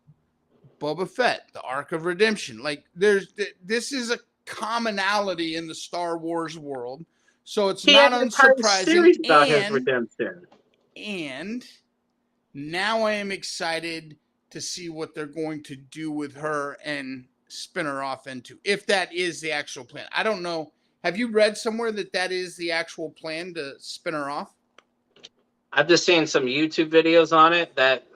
Boba Fett, the arc of redemption. Like this is a commonality in the Star Wars world. So it's He not had an entire unsurprising. series about his redemption. And now I am excited to see what they're going to do with her and spin her off into, if that is the actual plan. I don't know. Have you read somewhere that is the actual plan to spin her off? I've just seen some YouTube videos on it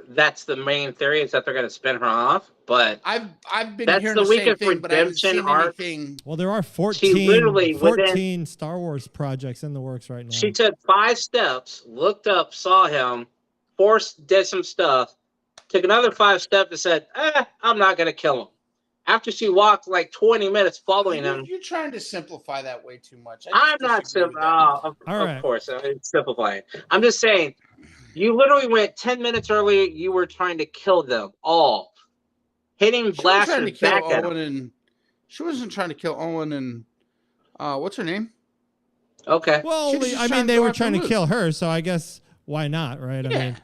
that's the main theory is that they're going to spin her off. But I've been that's hearing the the same weakest thing, but I haven't seen redemption arc. anything. Well, there are She literally 14 Star Wars projects in the works right now. She took 5 steps, looked up, saw him, did some stuff, took another 5 steps and said, I'm not going to kill him. After she walked like 20 minutes following him. You're trying to simplify that way too much. I'm not simplifying. Of course, it's simplifying. I'm just saying, you literally went 10 minutes earlier. You were trying to kill them all. Hitting blasters back at him. She wasn't trying to kill Owen and what's her name? Okay. Well, I mean, they were trying to kill her, so I guess why not, right? Yeah.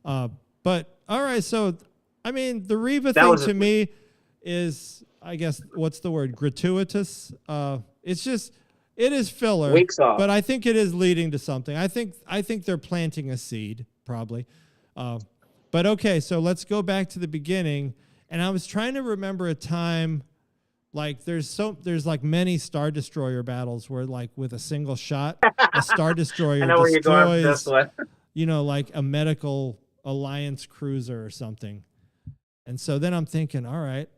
I mean, but all right. So, I mean, the Reva thing to me is, I guess, what's the word? Gratuitous. It's just, it is filler. Weeks off. But I think it is leading to something. I think they're planting a seed, probably. But okay, so let's go back to the beginning. And I was trying to remember a time, like there's like many Star Destroyer battles where like with a single shot, a Star Destroyer destroys, you know, like a medical Alliance cruiser or something. And so then I'm thinking, all right,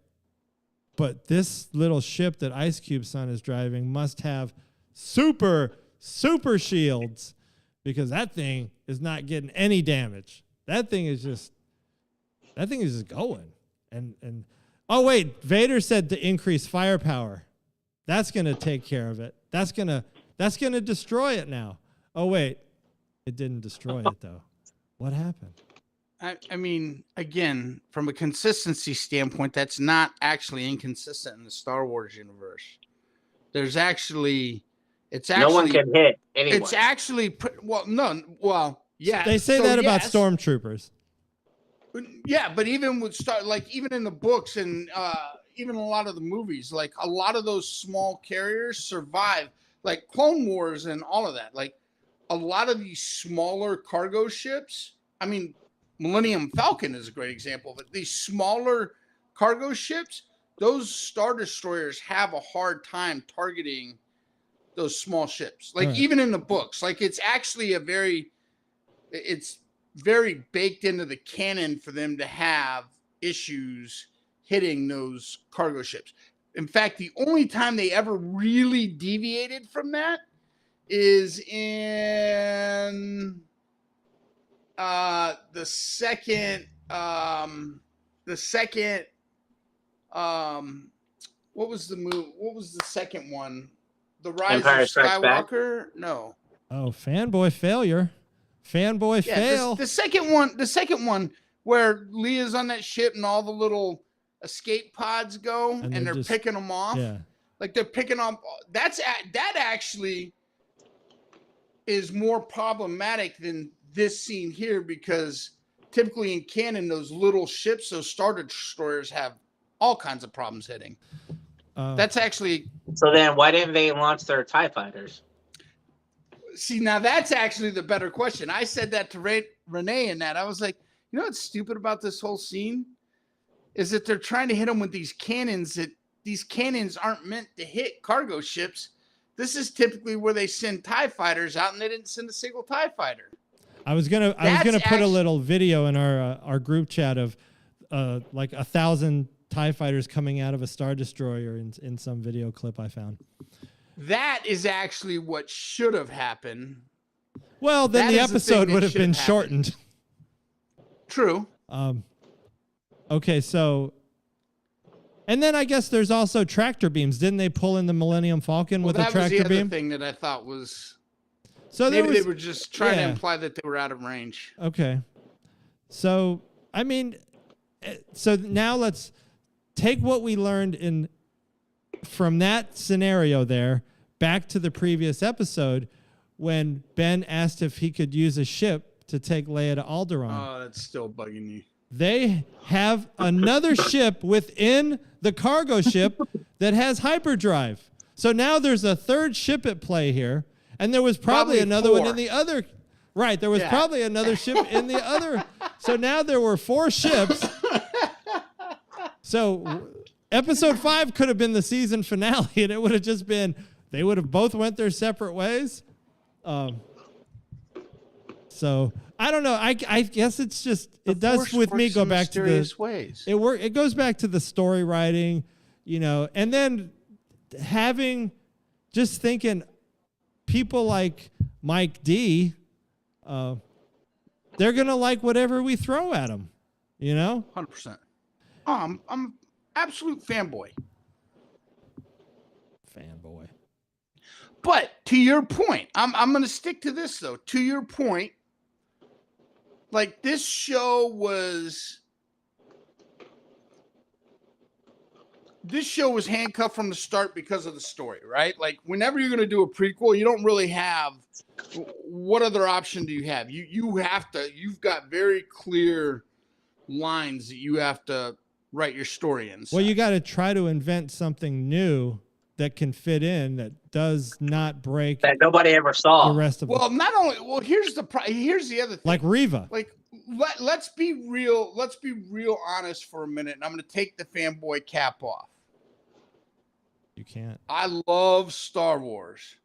but this little ship that Ice Cube's son is driving must have super shields, because that thing is not getting any damage. That thing is just going. And oh wait, Vader said to increase firepower. That's gonna take care of it. That's gonna destroy it now. Oh wait, it didn't destroy it though. What happened? I mean, again, from a consistency standpoint, that's not actually inconsistent in the Star Wars universe. It's actually no one can hit anyone. It's actually yeah. They say that about stormtroopers. Yeah, but even with even in the books and even a lot of the movies, like a lot of those small carriers survive, like Clone Wars and all of that. Like a lot of these smaller cargo ships. I mean, Millennium Falcon is a great example of it. These smaller cargo ships, those Star Destroyers have a hard time targeting those small ships. Like even in the books, like it's actually it's very baked into the canon for them to have issues hitting those cargo ships. In fact, the only time they ever really deviated from that is in the second what was the move? What was the second one? The Rise Empire of Strikes Back? Skywalker? No. Oh, fanboy fail. The second one where Leah's on that ship and all the little escape pods go and they're just picking them off. Yeah. Like they're picking off. That actually is more problematic than this scene here, because typically in canon, those little ships, those Star Destroyers, have all kinds of problems hitting. That's actually. So then why didn't they launch their TIE fighters? See, now that's actually the better question. I said that to Renee in that. I was like, you know what's stupid about this whole scene? Is that they're trying to hit them with these cannons, that these cannons aren't meant to hit cargo ships. This is typically where they send TIE fighters out, and they didn't send a single TIE fighter. I was gonna put a little video in our group chat of like 1,000 TIE fighters coming out of a Star Destroyer in some video clip I found. That is actually what should have happened. Well, then That the is the episode thing would that have should been have happened. shortened. True. Okay, so, and then I guess there's also tractor beams. Didn't they pull in the Millennium Falcon with a that was tractor the other beam? thing that I thought was So there maybe was, they were just trying yeah. to imply that they were out of range. Okay. So, I mean, so now let's take what we learned from that scenario there back to the previous episode when Ben asked if he could use a ship to take Leia to Alderaan. Oh, that's still bugging you. They have another ship within the cargo ship that has hyperdrive. So now there's a third ship at play here. And there was probably another one in the other. Right. There was probably another ship in the other. So now there were 4 ships. So episode 5 could have been the season finale, and it would have just been, they would have both went their separate ways. So I don't know. I guess it's just, it does with me go back to the ways. It goes back to the story writing, and then just thinking people like Mike D, they're going to like whatever we throw at them, 100%. I'm absolute fanboy. Fanboy. But to your point, I'm going to stick to this though. To your point, like this show was handcuffed from the start because of the story, right? Like whenever you're going to do a prequel, you don't really have what other option do you have? You've got very clear lines that you have to write your story in. Well, you got to try to invent something new that can fit in, that does not break that nobody ever saw. the rest of Well, not only, well, here's the other thing. like Reva. Like let's be real honest for a minute, and I'm going to take the fanboy cap off. You can't. I love Star Wars,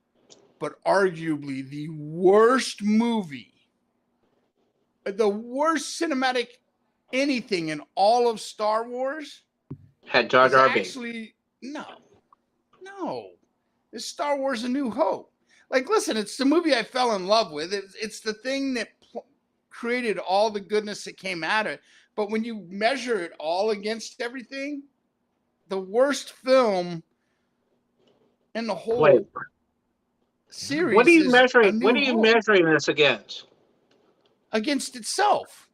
but arguably the worst movie, the worst cinematic anything in all of Star Wars Had Jar is Jar Binks. actually no. It's Star Wars: A New Hope. Like, listen, it's the movie I fell in love with. It's the thing that created all the goodness that came out of it. But when you measure it all against everything, the worst film in the whole series. What are you is measuring? A New What are you Hope. measuring this against? Against itself.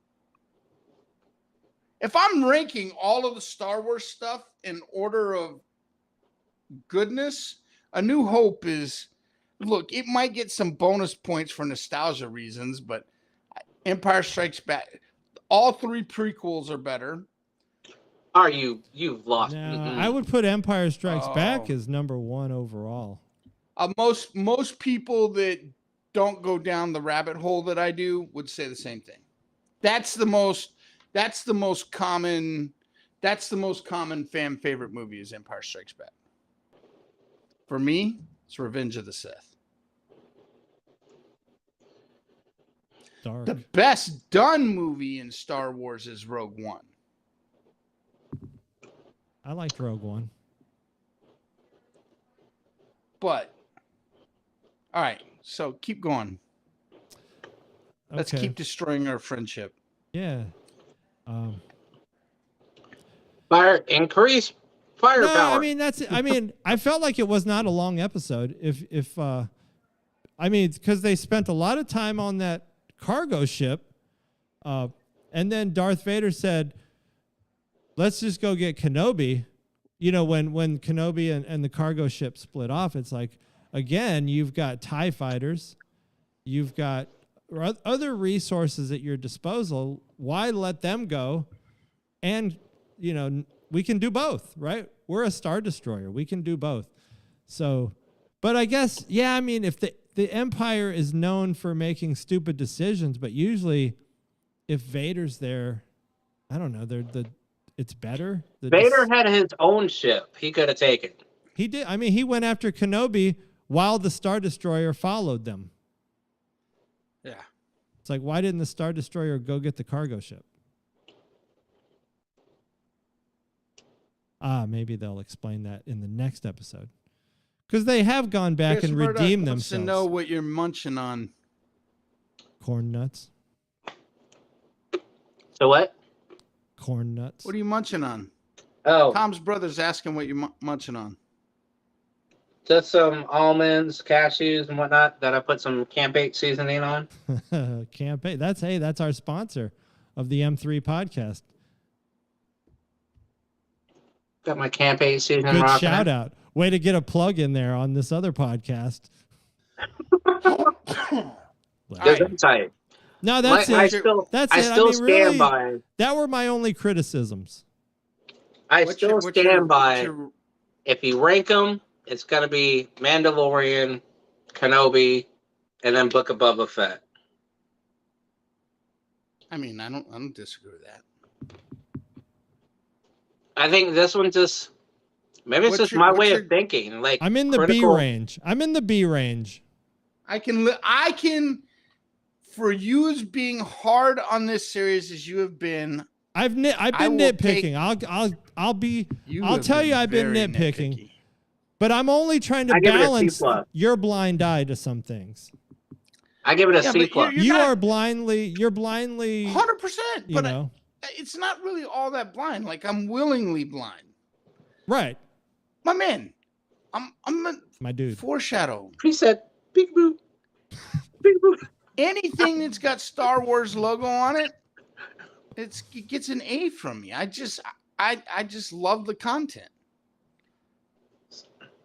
If I'm ranking all of the Star Wars stuff in order of goodness, A New Hope is, look, it might get some bonus points for nostalgia reasons, but Empire Strikes Back, all 3 prequels are better. Are you've lost? No, I would put Empire Strikes Back as number 1 overall. Most people that don't go down the rabbit hole that I do would say the same thing. That's the most common fan favorite movie is Empire Strikes Back. For me, it's Revenge of the Sith. Dark. The best done movie in Star Wars is Rogue One. I liked Rogue One. But, all right, so keep going. Let's Okay. keep destroying our friendship. Yeah. Increase firepower. No, I mean I felt like it was not a long episode. Because they spent a lot of time on that cargo ship, and then Darth Vader said, "Let's just go get Kenobi." When Kenobi and the cargo ship split off, it's like, again, you've got TIE fighters, you've got other resources at your disposal. Why let them go? And we can do both, right? We're a Star Destroyer. We can do both. So, but I guess, if the Empire is known for making stupid decisions, but usually if Vader's there, I don't know, it's better. Vader had his own ship. He could have taken. He did. He went after Kenobi while the Star Destroyer followed them. Yeah. It's like, why didn't the Star Destroyer go get the cargo ship? Maybe they'll explain that in the next episode. Because they have gone back Chris and Murdoch redeemed wants themselves. to know what you're munching on. Corn nuts. So what? Corn nuts. What are you munching on? Oh, Tom's brother's asking what you're munching on. just some almonds, cashews, and whatnot that I put some Camp 8 seasoning on. Campaign. That's our sponsor of the M3 podcast. Got my Camp 8 seasoning. Good rocking shout it. out. Way to get a plug in there on this other podcast. Good insight. No, that's I it. still, That's I it. still mean, stand really, by. that were my only criticisms. I What's still your- stand by. what's your- If you rank them, it's gonna be Mandalorian, Kenobi, and then Book of Boba Fett. I mean, I don't disagree with that. I think this one just maybe it's What's just your- my what's way your- of thinking. Like I'm in the critical- B range. I'm in the B range. I can, for you as being hard on this series as you have been. I've been will nitpicking. I'll tell you I've been very nitpicking. nitpicky. But I'm only trying to I give it a C balance plus. your blind eye to some things. I give it a Yeah, C but plus. you're not- You're blindly 100%. you But know. it's not really all that blind. Like, I'm willingly blind. Right. My man, I'm a My dude. foreshadow. He said, "Big boo, big boo." Anything that's got Star Wars logo on it, it gets an A from me. I just love the content.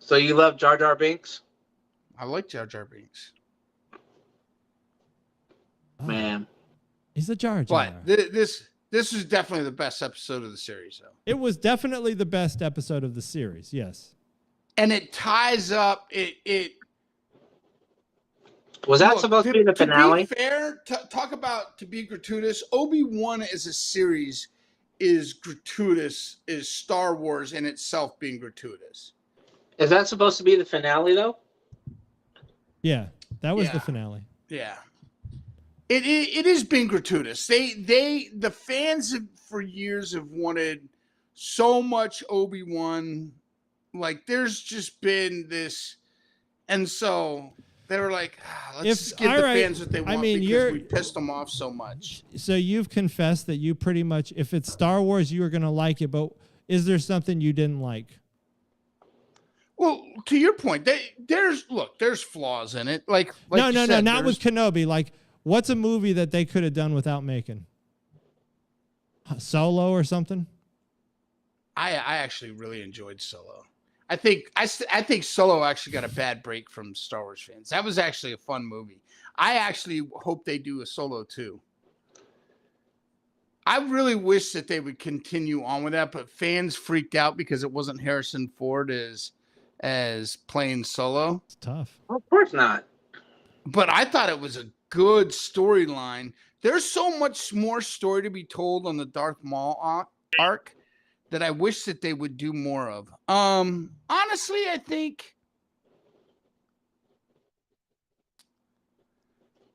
So you love Jar Jar Binks, I like Jar Jar Binks. Oh, man? He's a Jar Jar. But this is definitely the best episode of the series, though. It was definitely the best episode of the series. Yes. And it ties up it. Was that Look, supposed to be the finale? To be fair, talk about to be gratuitous. Obi-Wan as a series is gratuitous. Is Star Wars in itself being gratuitous? Is that supposed to be the finale though? Yeah. That was Yeah. the finale. Yeah. It is being gratuitous. The fans for years have wanted so much Obi-Wan. Like, there's just been this, and so they were like, let's just give the fans what they want because we pissed them off so much. So you've confessed that you pretty much, if it's Star Wars, you were going to like it, but is there something you didn't like? Well, to your point, there's flaws in it. Like no, you said, not with Kenobi. Like, what's a movie that they could have done without making? Solo or something? I actually really enjoyed Solo. I think Solo actually got a bad break from Star Wars fans. That was actually a fun movie. I actually hope they do a Solo too. I really wish that they would continue on with that, but fans freaked out because it wasn't Harrison Ford as playing Solo. It's tough. Of course not. But I thought it was a good storyline. There's so much more story to be told on the Darth Maul arc that I wish that they would do more of. Honestly, I think.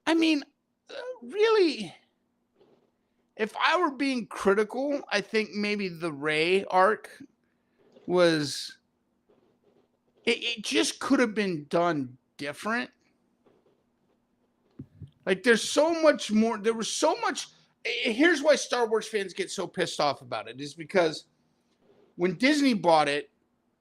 I mean, really, if I were being critical, I think maybe the Rey arc was. It just could have been done different. Like, there's so much more. There was so much. Here's why Star Wars fans get so pissed off about it, is because when Disney bought it,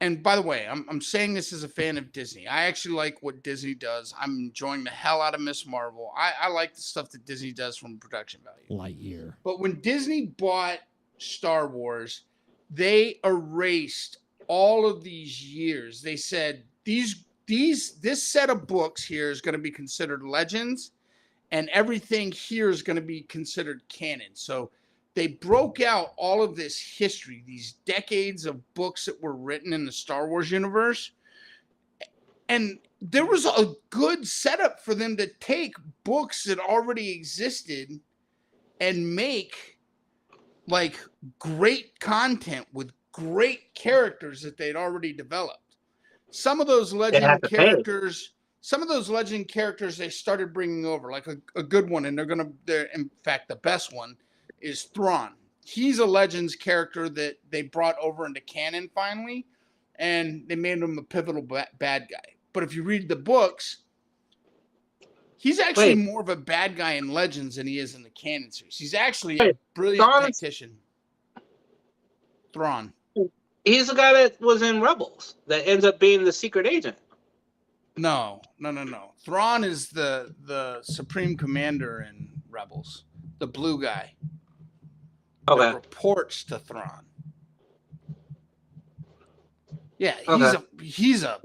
and by the way, I'm saying this as a fan of Disney. I actually like what Disney does. I'm enjoying the hell out of Miss Marvel. I like the stuff that Disney does from production value. Lightyear. But when Disney bought Star Wars, they erased all of these years. They said this set of books here is going to be considered legends, and everything here is going to be considered canon. So they broke out all of this history, these decades of books that were written in the Star Wars universe. And there was a good setup for them to take books that already existed and make like great content with great characters that they'd already developed. Some of those legend characters, they started bringing over, like a good one, and they're in fact, the best one is Thrawn. he's a Legends character that they brought over into canon finally, and they made him a pivotal bad guy. But if you read the books, he's actually more of a bad guy in Legends than he is in the canon series. He's actually a brilliant tactician. Thrawn. He's the guy that was in Rebels that ends up being the secret agent. No. Thrawn is the supreme commander in Rebels, the blue guy. Okay. That reports to Thrawn. Yeah, he's a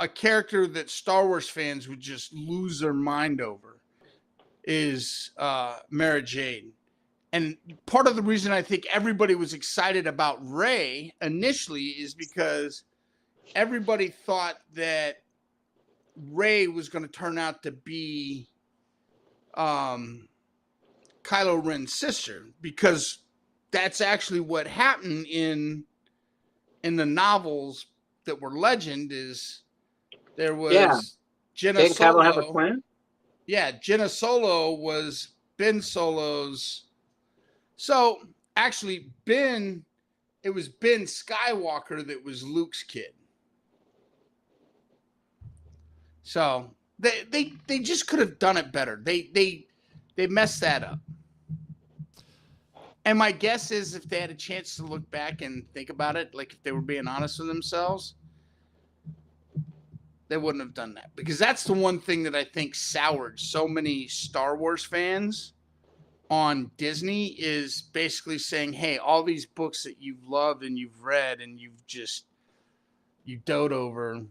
character that Star Wars fans would just lose their mind over is Mara Jade. And part of the reason I think everybody was excited about Rey initially is because everybody thought that Rey was going to turn out to be Kylo Ren's sister, because that's actually what happened in the novels that were Legend. Is there was Jenna Solo. Kylo have a twin? Yeah, Jenna Solo was Ben Solo's. So actually, it was Ben Skywalker that was Luke's kid. So they just could have done it better. They messed that up. And my guess is if they had a chance to look back and think about it, like if they were being honest with themselves, they wouldn't have done that. Because that's the one thing that I think soured so many Star Wars fans on Disney, is basically saying, hey, all these books that you've loved and you've read and you dote over,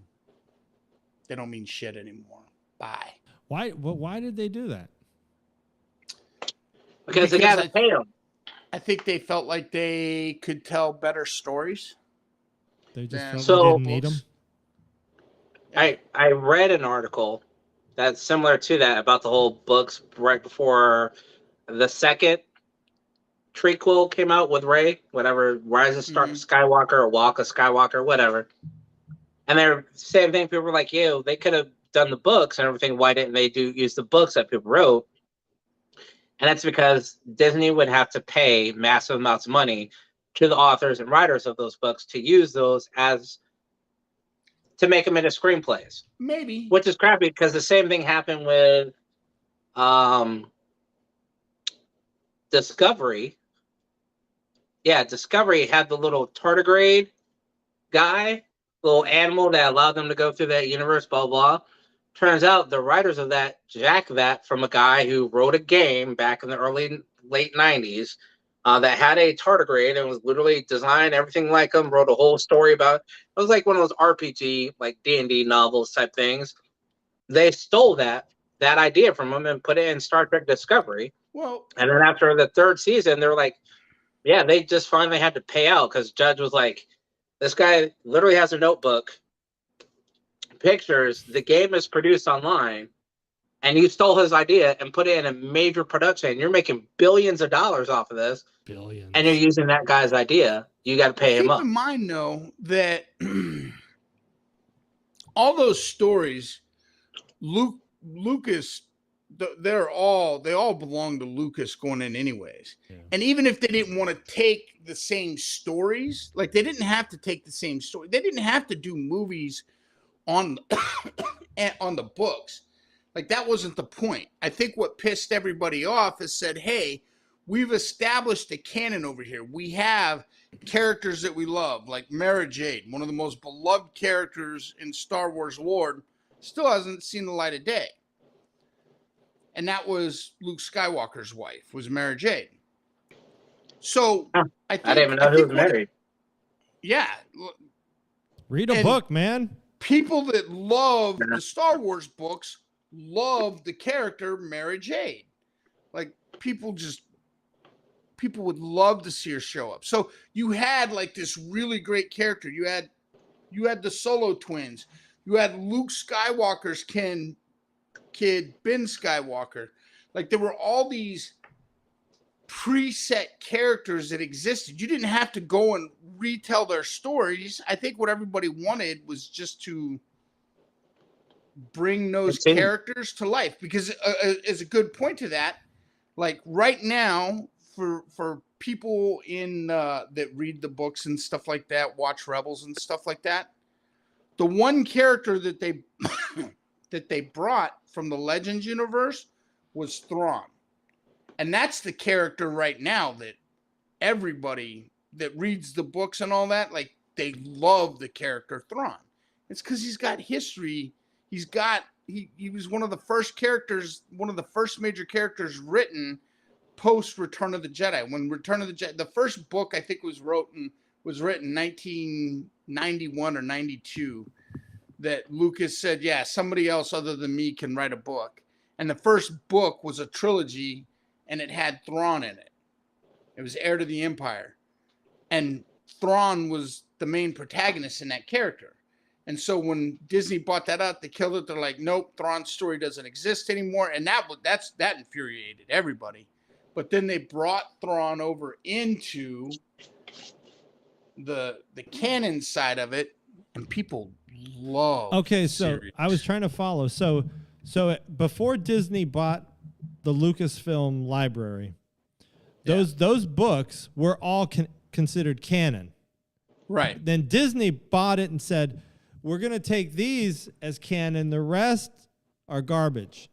they don't mean shit anymore. Bye. Why did they do that? Because they got to pay them. I think they felt like they could tell better stories. They just felt they didn't need them. I read an article that's similar to that about the whole books right before the second prequel came out with Rey, whatever, Rise of Skywalker or Walk of Skywalker, whatever. And they're same thing. People were like, "Yo, they could have done the books and everything. Why didn't they use the books that people wrote?" And that's because Disney would have to pay massive amounts of money to the authors and writers of those books to use those to make them into screenplays. Maybe. Which is crappy because the same thing happened with Discovery. Yeah, Discovery had the little tardigrade guy, little animal that allowed them to go through that universe, blah, blah. Turns out the writers of that jacked that from a guy who wrote a game back in the late 90s that had a tardigrade and was literally designed everything like him, wrote a whole story about it. It was like one of those RPG, like D&D novels type things. They stole that idea from him and put it in Star Trek Discovery. Well, and then after the third season, they were like, yeah, they just finally had to pay out because Judge was like, this guy literally has a notebook, pictures, the game is produced online, and you stole his idea and put it in a major production. You're making billions of dollars off of this. Billions. And you're using that guy's idea. You got to pay him up. Keep in mind, though, that all those stories, Lucas, they all belong to Lucas going in anyways. Yeah. And even if they didn't want to take the same stories, like they didn't have to take the same story. They didn't have to do movies on the books. Like that wasn't the point. I think what pissed everybody off is said, hey, we've established a canon over here. We have characters that we love, like Mara Jade, one of the most beloved characters in Star Wars lore, still hasn't seen the light of day. And that was Luke Skywalker's wife, was Mara Jade. So I didn't even know who was married. Yeah. Read a book, man. People that love the Star Wars books love the character Mara Jade. Like people would love to see her show up. So you had like this really great character. You had the Solo twins. You had Luke Skywalker's kid Ben Skywalker. Like there were all these preset characters that existed. You didn't have to go and retell their stories. I think what everybody wanted was just to bring those characters to life, because as a good point to that, Like right now, for people in that read the books and stuff like that, watch Rebels and stuff like that, the one character that they that they brought from the Legends universe was Thrawn. And that's the character right now that everybody that reads the books and all that, like, they love the character Thrawn. It's because he's got history. He was one of the first characters, one of the first major characters written post Return of the Jedi. When Return of the Jedi, the first book I think was written 1991 or 92, that Lucas said, yeah, somebody else other than me can write a book. And the first book was a trilogy, and it had Thrawn in it. It was Heir to the Empire. And Thrawn was the main protagonist in that character. And so when Disney bought that out, they killed it. They're like, nope, Thrawn's story doesn't exist anymore. And that infuriated everybody. But then they brought Thrawn over into the canon side of it, and people love. Okay, so series. I was trying to follow. So before Disney bought the Lucasfilm library, those books were all considered canon. Right. Then Disney bought it and said, we're going to take these as canon. The rest are garbage.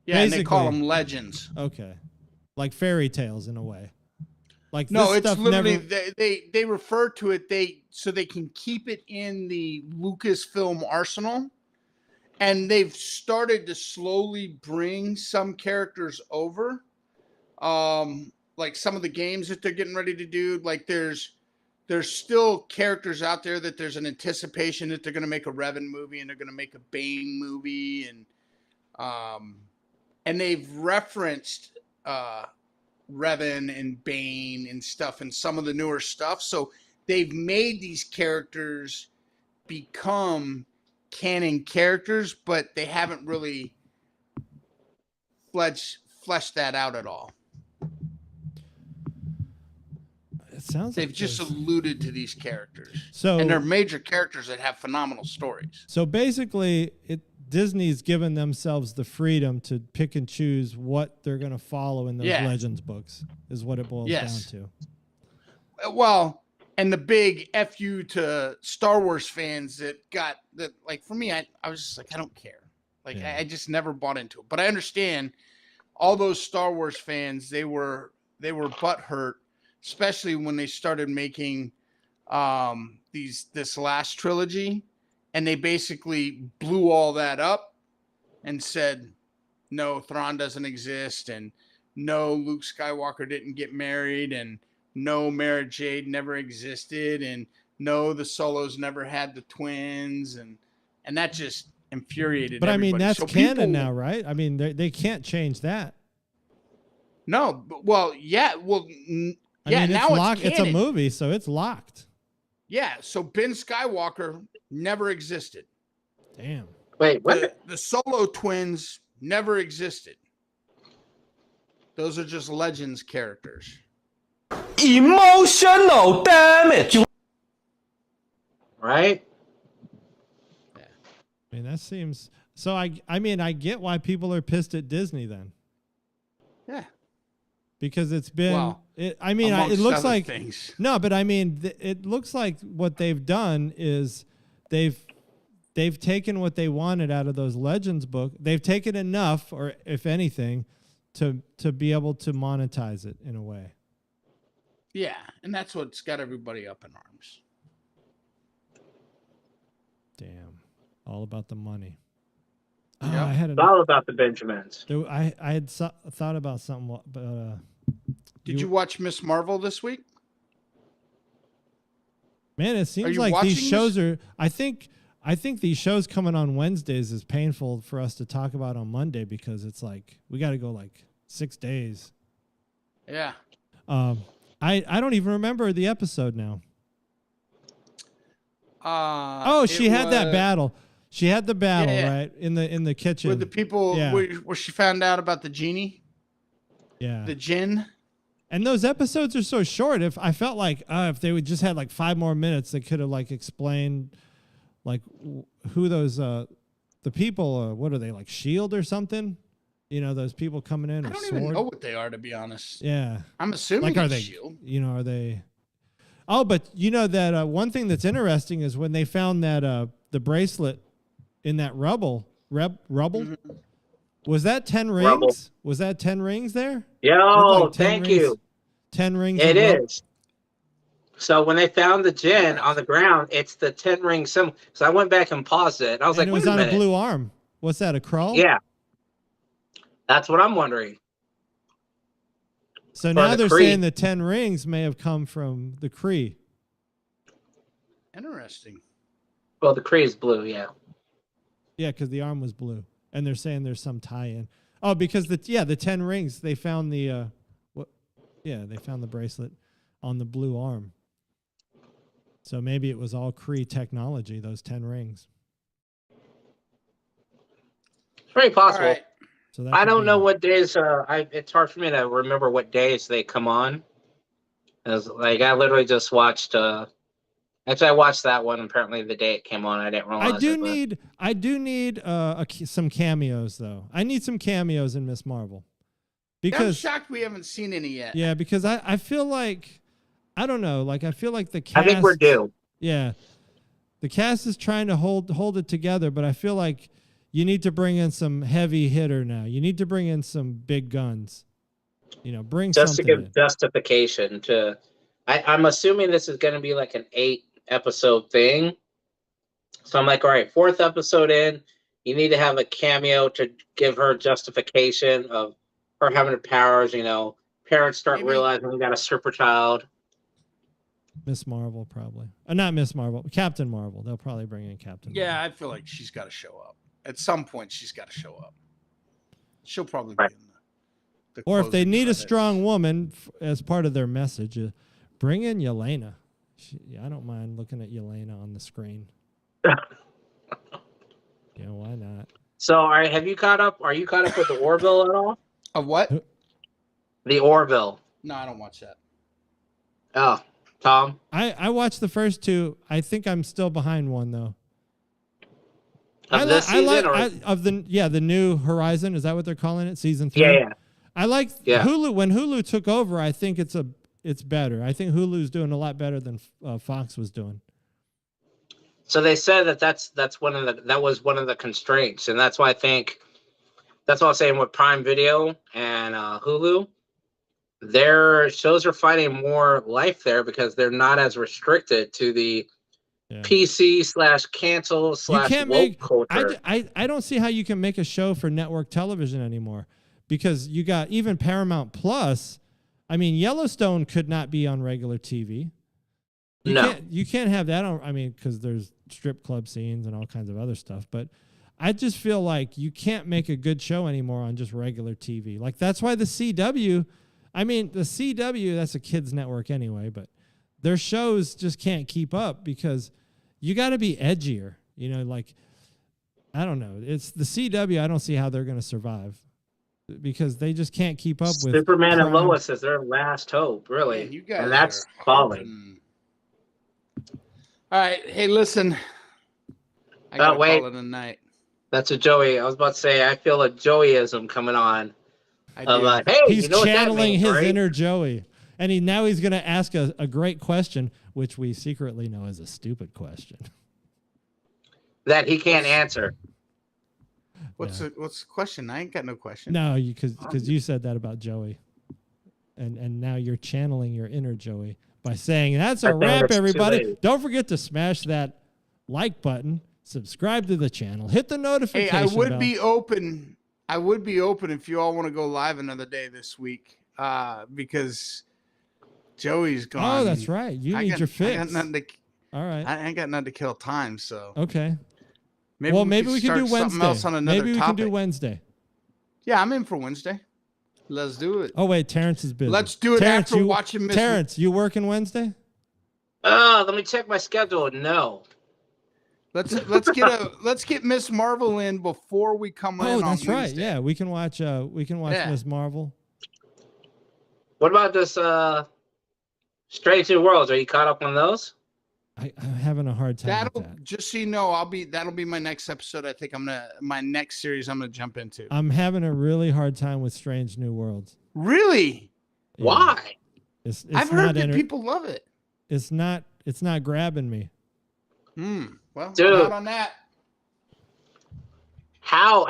Yeah, and they call Basically. them legends. Okay. Like fairy tales in a way. Like No, this it's stuff literally never... they refer to it so they can keep it in the Lucasfilm arsenal, and they've started to slowly bring some characters over. Like some of the games that they're getting ready to do, like there's still characters out there that there's an anticipation that they're going to make a Revan movie and they're going to make a Bane movie, and they've referenced Revan and Bane and stuff and some of the newer stuff. So they've made these characters become canon characters, but they haven't really fleshed that out at all. It sounds They've like just this. alluded to these characters. So, and they're major characters that have phenomenal stories. So basically, Disney's given themselves the freedom to pick and choose what they're going to follow in those Legends books, is what it boils down to. Well, and the big FU to Star Wars fans that like, for me, I was just like, I don't care. Like, I just never bought into it. But I understand all those Star Wars fans, they were butthurt, especially when they started making this last trilogy, and they basically blew all that up and said, no, Thrawn doesn't exist, and no, Luke Skywalker didn't get married, and no, Mara Jade never existed, and no, the Solos never had the twins, and that just infuriated But everybody. I mean, that's So canon now, right? I mean, they can't change that. No, well, yeah, well, I mean, now it's locked. it's It's a canon. movie, so it's locked. Yeah, so Ben Skywalker never existed. Damn. Wait, what? The Solo twins never existed. Those are just Legends characters. Emotional damage. Right? I mean, that seems... So, I mean, I get why people are pissed at Disney then. Yeah. Because it's been... Well, it amongst looks other like... things. No, but I mean, it looks like what they've done is they've taken what they wanted out of those Legends book. They've taken enough, or if anything, to be able to monetize it in a way. Yeah, and that's what's got everybody up in arms. Damn. All about the money. Yep. I had It's all about the Benjamins. I had thought about something, but Did you watch Miss Marvel this week? man, it seems you like watching these shows this? are. I think these shows coming on Wednesdays is painful for us to talk about on Monday because it's like we got to go like 6 days. Yeah. I don't even remember the episode now. Oh, She had that battle. She had the battle, Yeah. right, in the kitchen with the people Yeah. where she found out about the genie, Yeah. the djinn. And those episodes are so short. If I felt like if they would just had like 5 more minutes, they could have like explained like who those the people what are they, like Shield or something? You know, those people coming in I with don't sword. even know what they are, to be honest. Yeah. I'm assuming Like, are it's they, shield. you know, are they? Oh, but you know that one thing that's interesting is when they found that the bracelet in that rubble. Mhm. Was that 10 rings? Rubble. Was that 10 rings there? Yo, Looked like 10 thank rings, you. 10 rings. It of rub- is. So when they found the gin on the ground, it's the 10 ring symbol. So I went back and paused it. And I was And like, it wait was a on minute. a blue arm. What's that, a crawl? Yeah. That's what I'm wondering. So For now the they're Kree. saying the 10 rings may have come from the Kree. Interesting. Well, the Kree is blue, yeah. Yeah, because the arm was blue. And they're saying there's some tie-in. Oh, because the 10 rings, they found the they found the bracelet on the blue arm. So maybe it was all Kree technology, those 10 rings. It's very All possible. right. So that I could don't be know it. what days. It's hard for me to remember what days they come on. As like I literally just watched. Actually, I watched that one. Apparently, the day it came on, I didn't realize. I do need some cameos though. I need some cameos in Miss Marvel. I'm Because shocked we haven't seen any yet. yeah, because I feel like I don't know, like I feel like the cast I think we're due. Yeah. The cast is trying to hold it together, but I feel like you need to bring in some heavy hitter now. You need to bring in some big guns. You know, bring Just to something give in. justification to. I'm assuming this is going to be like an 8-episode thing. So I'm like, all right, 4th episode in, you need to have a cameo to give her justification of her having the powers. You know, parents start Maybe- realizing we got a super child. Miss Marvel probably. Not Miss Marvel, Captain Marvel. They'll probably bring in Captain Yeah, Marvel. I feel like she's got to show up. At some point, she's got to show up. She'll probably Right. be in the Or if they closing need credits. a strong woman as part of their message, bring in Yelena. I don't mind looking at Yelena on the screen. Yeah, why not? So, all right, have you caught up? Are you caught up with the Orville at all? Of what? The Orville. No, I don't watch that. Oh, Tom. I watched the first 2. I think I'm still behind one though. Of this season, the new Horizon. Is that what they're calling it? Season 3. Yeah. I like Yeah. Hulu. When Hulu took over, I think it's better. I think Hulu's doing a lot better than Fox was doing. So they said that was one of the constraints, and that's why I think that's what I was saying with Prime Video and Hulu. Their shows are finding more life there because they're not as restricted to the PC/cancel/ woke culture. I don't see how you can make a show for network television anymore because you got even Paramount Plus. I mean, Yellowstone could not be on regular TV. You can't have that on. I mean, because there's strip club scenes and all kinds of other stuff. But I just feel like you can't make a good show anymore on just regular TV. Like that's why the CW. I mean, the CW, that's a kids network anyway, but their shows just can't keep up because you got to be edgier. You know, like I don't know. It's the CW. I don't see how they're going to survive because they just can't keep up with Superman and Prime. Lois is their last hope, really, Man, you guys and that's are falling. hoping. All right, hey, listen. I gotta wait. call it a night. That's a Joey. I was about to say I feel a Joeyism coming on. I Of do. like, hey, He's you know what that channeling means, his right? inner Joey. And now he's going to ask a great question, which we secretly know is a stupid question. That he can't answer. What's the question? I ain't got no question. No, because you said that about Joey. And now you're channeling your inner Joey by saying, that's a I think wrap, it's too everybody. late. Don't forget to smash that like button, subscribe to the channel, hit the notification Hey, I would bell. be open. I would be open if you all want to go live another day this week, because Joey's gone. Oh, that's right. You need your I fix. got nothing to, All right. I ain't got nothing to kill time. So Okay. maybe Maybe we can do start something Wednesday. else on another Maybe we topic. can do Wednesday. Yeah, I'm in for Wednesday. Let's do it. Oh, wait. Terrence is busy. Let's do it Terrence, after watching Miss. Terrence, you working Wednesday? Let me check my schedule. No. Let's get Miss Marvel in before we come in. Oh, on that's right. Wednesday. Yeah, we can watch Yeah. Miss Marvel. What about this Strange New Worlds? Are you caught up on those? I'm having a hard time with That'll that. just so you know, that'll be my next episode. I think my next series I'm gonna jump into. I'm having a really hard time with Strange New Worlds. Really? Yeah. Why? It's I've not heard that people love it. It's not grabbing me. Well, Dude. I'm out on that. How?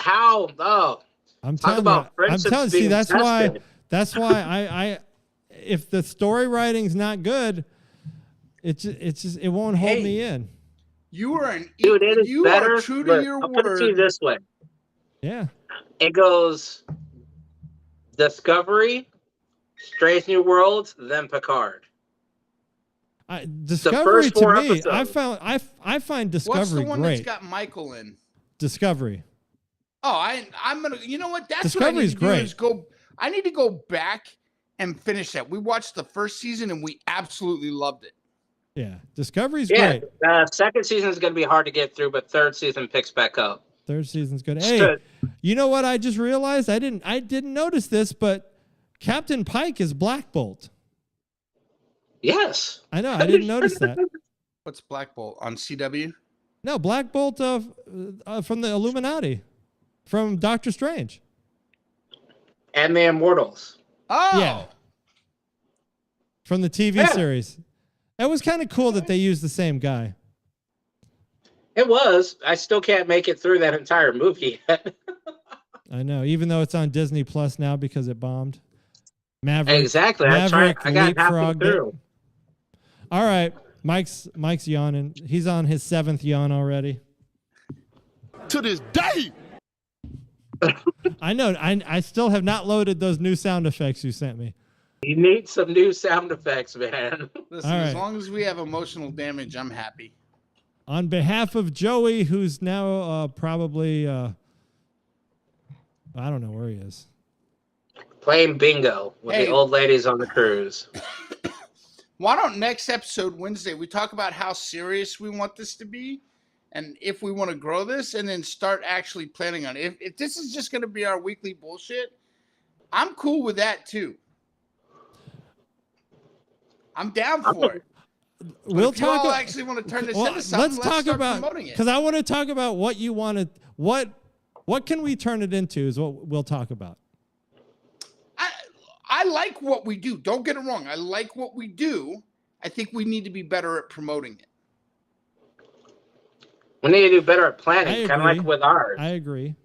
Oh, I'm talk telling about you. I'm friendships telling you. See, being that's why. tested. That's why I if the story writing's not good, it won't hold Hey, me in. You are an dude, it is you better. are true to Look, your I'll put it to you word. this way: Yeah. it goes Discovery, Strange New Worlds, then Picard. Discovery first to four me, episodes. I find What's Discovery the one great. that's got Michael in? Discovery. Oh, I'm gonna. You know what? That's Discovery's what I need to great. do is I need to go back and finish that. We watched the first season and we absolutely loved it. Yeah, Discovery's Yeah, great. second season is going to be hard to get through, but third season picks back up. Third season's good. Hey, you know what? I just realized I didn't notice this, but Captain Pike is Black Bolt. Yes. I know. I didn't notice that. What's Black Bolt on CW? No, Black Bolt from the Illuminati, from Doctor Strange. And the Immortals. Oh, Yeah. From the TV Yeah. series. That was kind of cool that they used the same guy. It was. I still can't make it through that entire movie yet. I know, even though it's on Disney Plus now because it bombed. Maverick. Exactly. Maverick I got halfway leapfrogged through. it. All right, Mike's yawning. He's on his 7th yawn already. To this day. I know. I still have not loaded those new sound effects you sent me. You need some new sound effects, man. listen. All As right. long as we have emotional damage, I'm happy. On behalf of Joey, who's now probably I don't know where he is. Playing bingo with Hey. the old ladies on the cruise. Why don't next episode Wednesday we talk about how serious we want this to be, and if we want to grow this, and then start actually planning on it. If this is just going to be our weekly bullshit, I'm cool with that too. I'm down for it. We'll if you talk. all actually want to turn this well, into something, let's talk start about promoting it. because I want to talk about what you want to what can we turn it into is what we'll talk about. I like what we do. Don't get it wrong. I like what we do. I think we need to be better at promoting it. We need to do better at I planning, kind of agree. like with ours. I agree.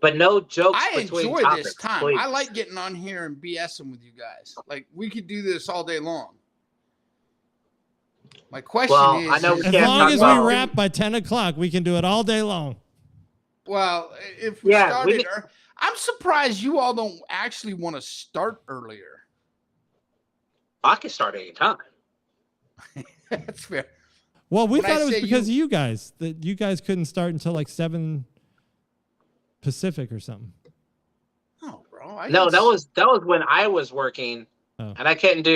But no jokes I between enjoy topics, this time. please. I like getting on here and BSing with you guys. Like, we could do this all day long. My question Well, is, I know we As can't long talk as about- we wrap by 10 o'clock, we can do it all day long. well, if we Yeah, started, we- I'm surprised you all don't actually want to start earlier. I can start anytime. That's fair. Well, we When I thought it was say because you- of you guys that you guys couldn't start until like 7 Pacific or something. No, bro. No, that was when I was working, Oh. and I could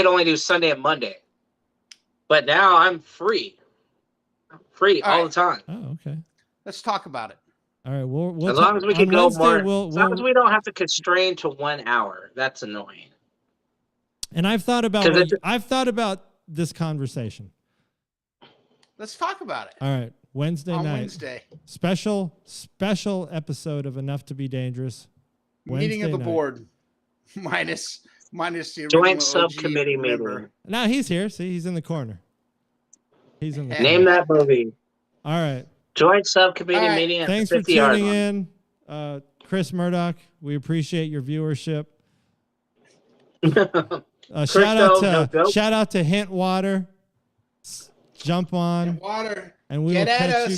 only do Sunday and Monday. But now I'm free. I'm free All all right. the time. Oh, okay. Let's talk about it. All right. We'll As long as we can on go Wednesday, more. We'll, As long as we don't have to constrain to 1 hour. That's annoying. and I've thought about 'Cause this conversation. Let's talk about it All right. Wednesday on night. Wednesday. Special episode of Enough to Be Dangerous. Meeting of the Wednesday night. board, minus the Joint original OG subcommittee member. meeting. Now he's here. See, he's in the corner. He's in the Name corner. that movie. All right. Joint subcommittee All right. meeting at Thanks the for 50 yard tuning line. in. Chris Murdoch, we appreciate your viewership. Shout out to Hint Water. Jump on, Water. and we Get will at catch us. you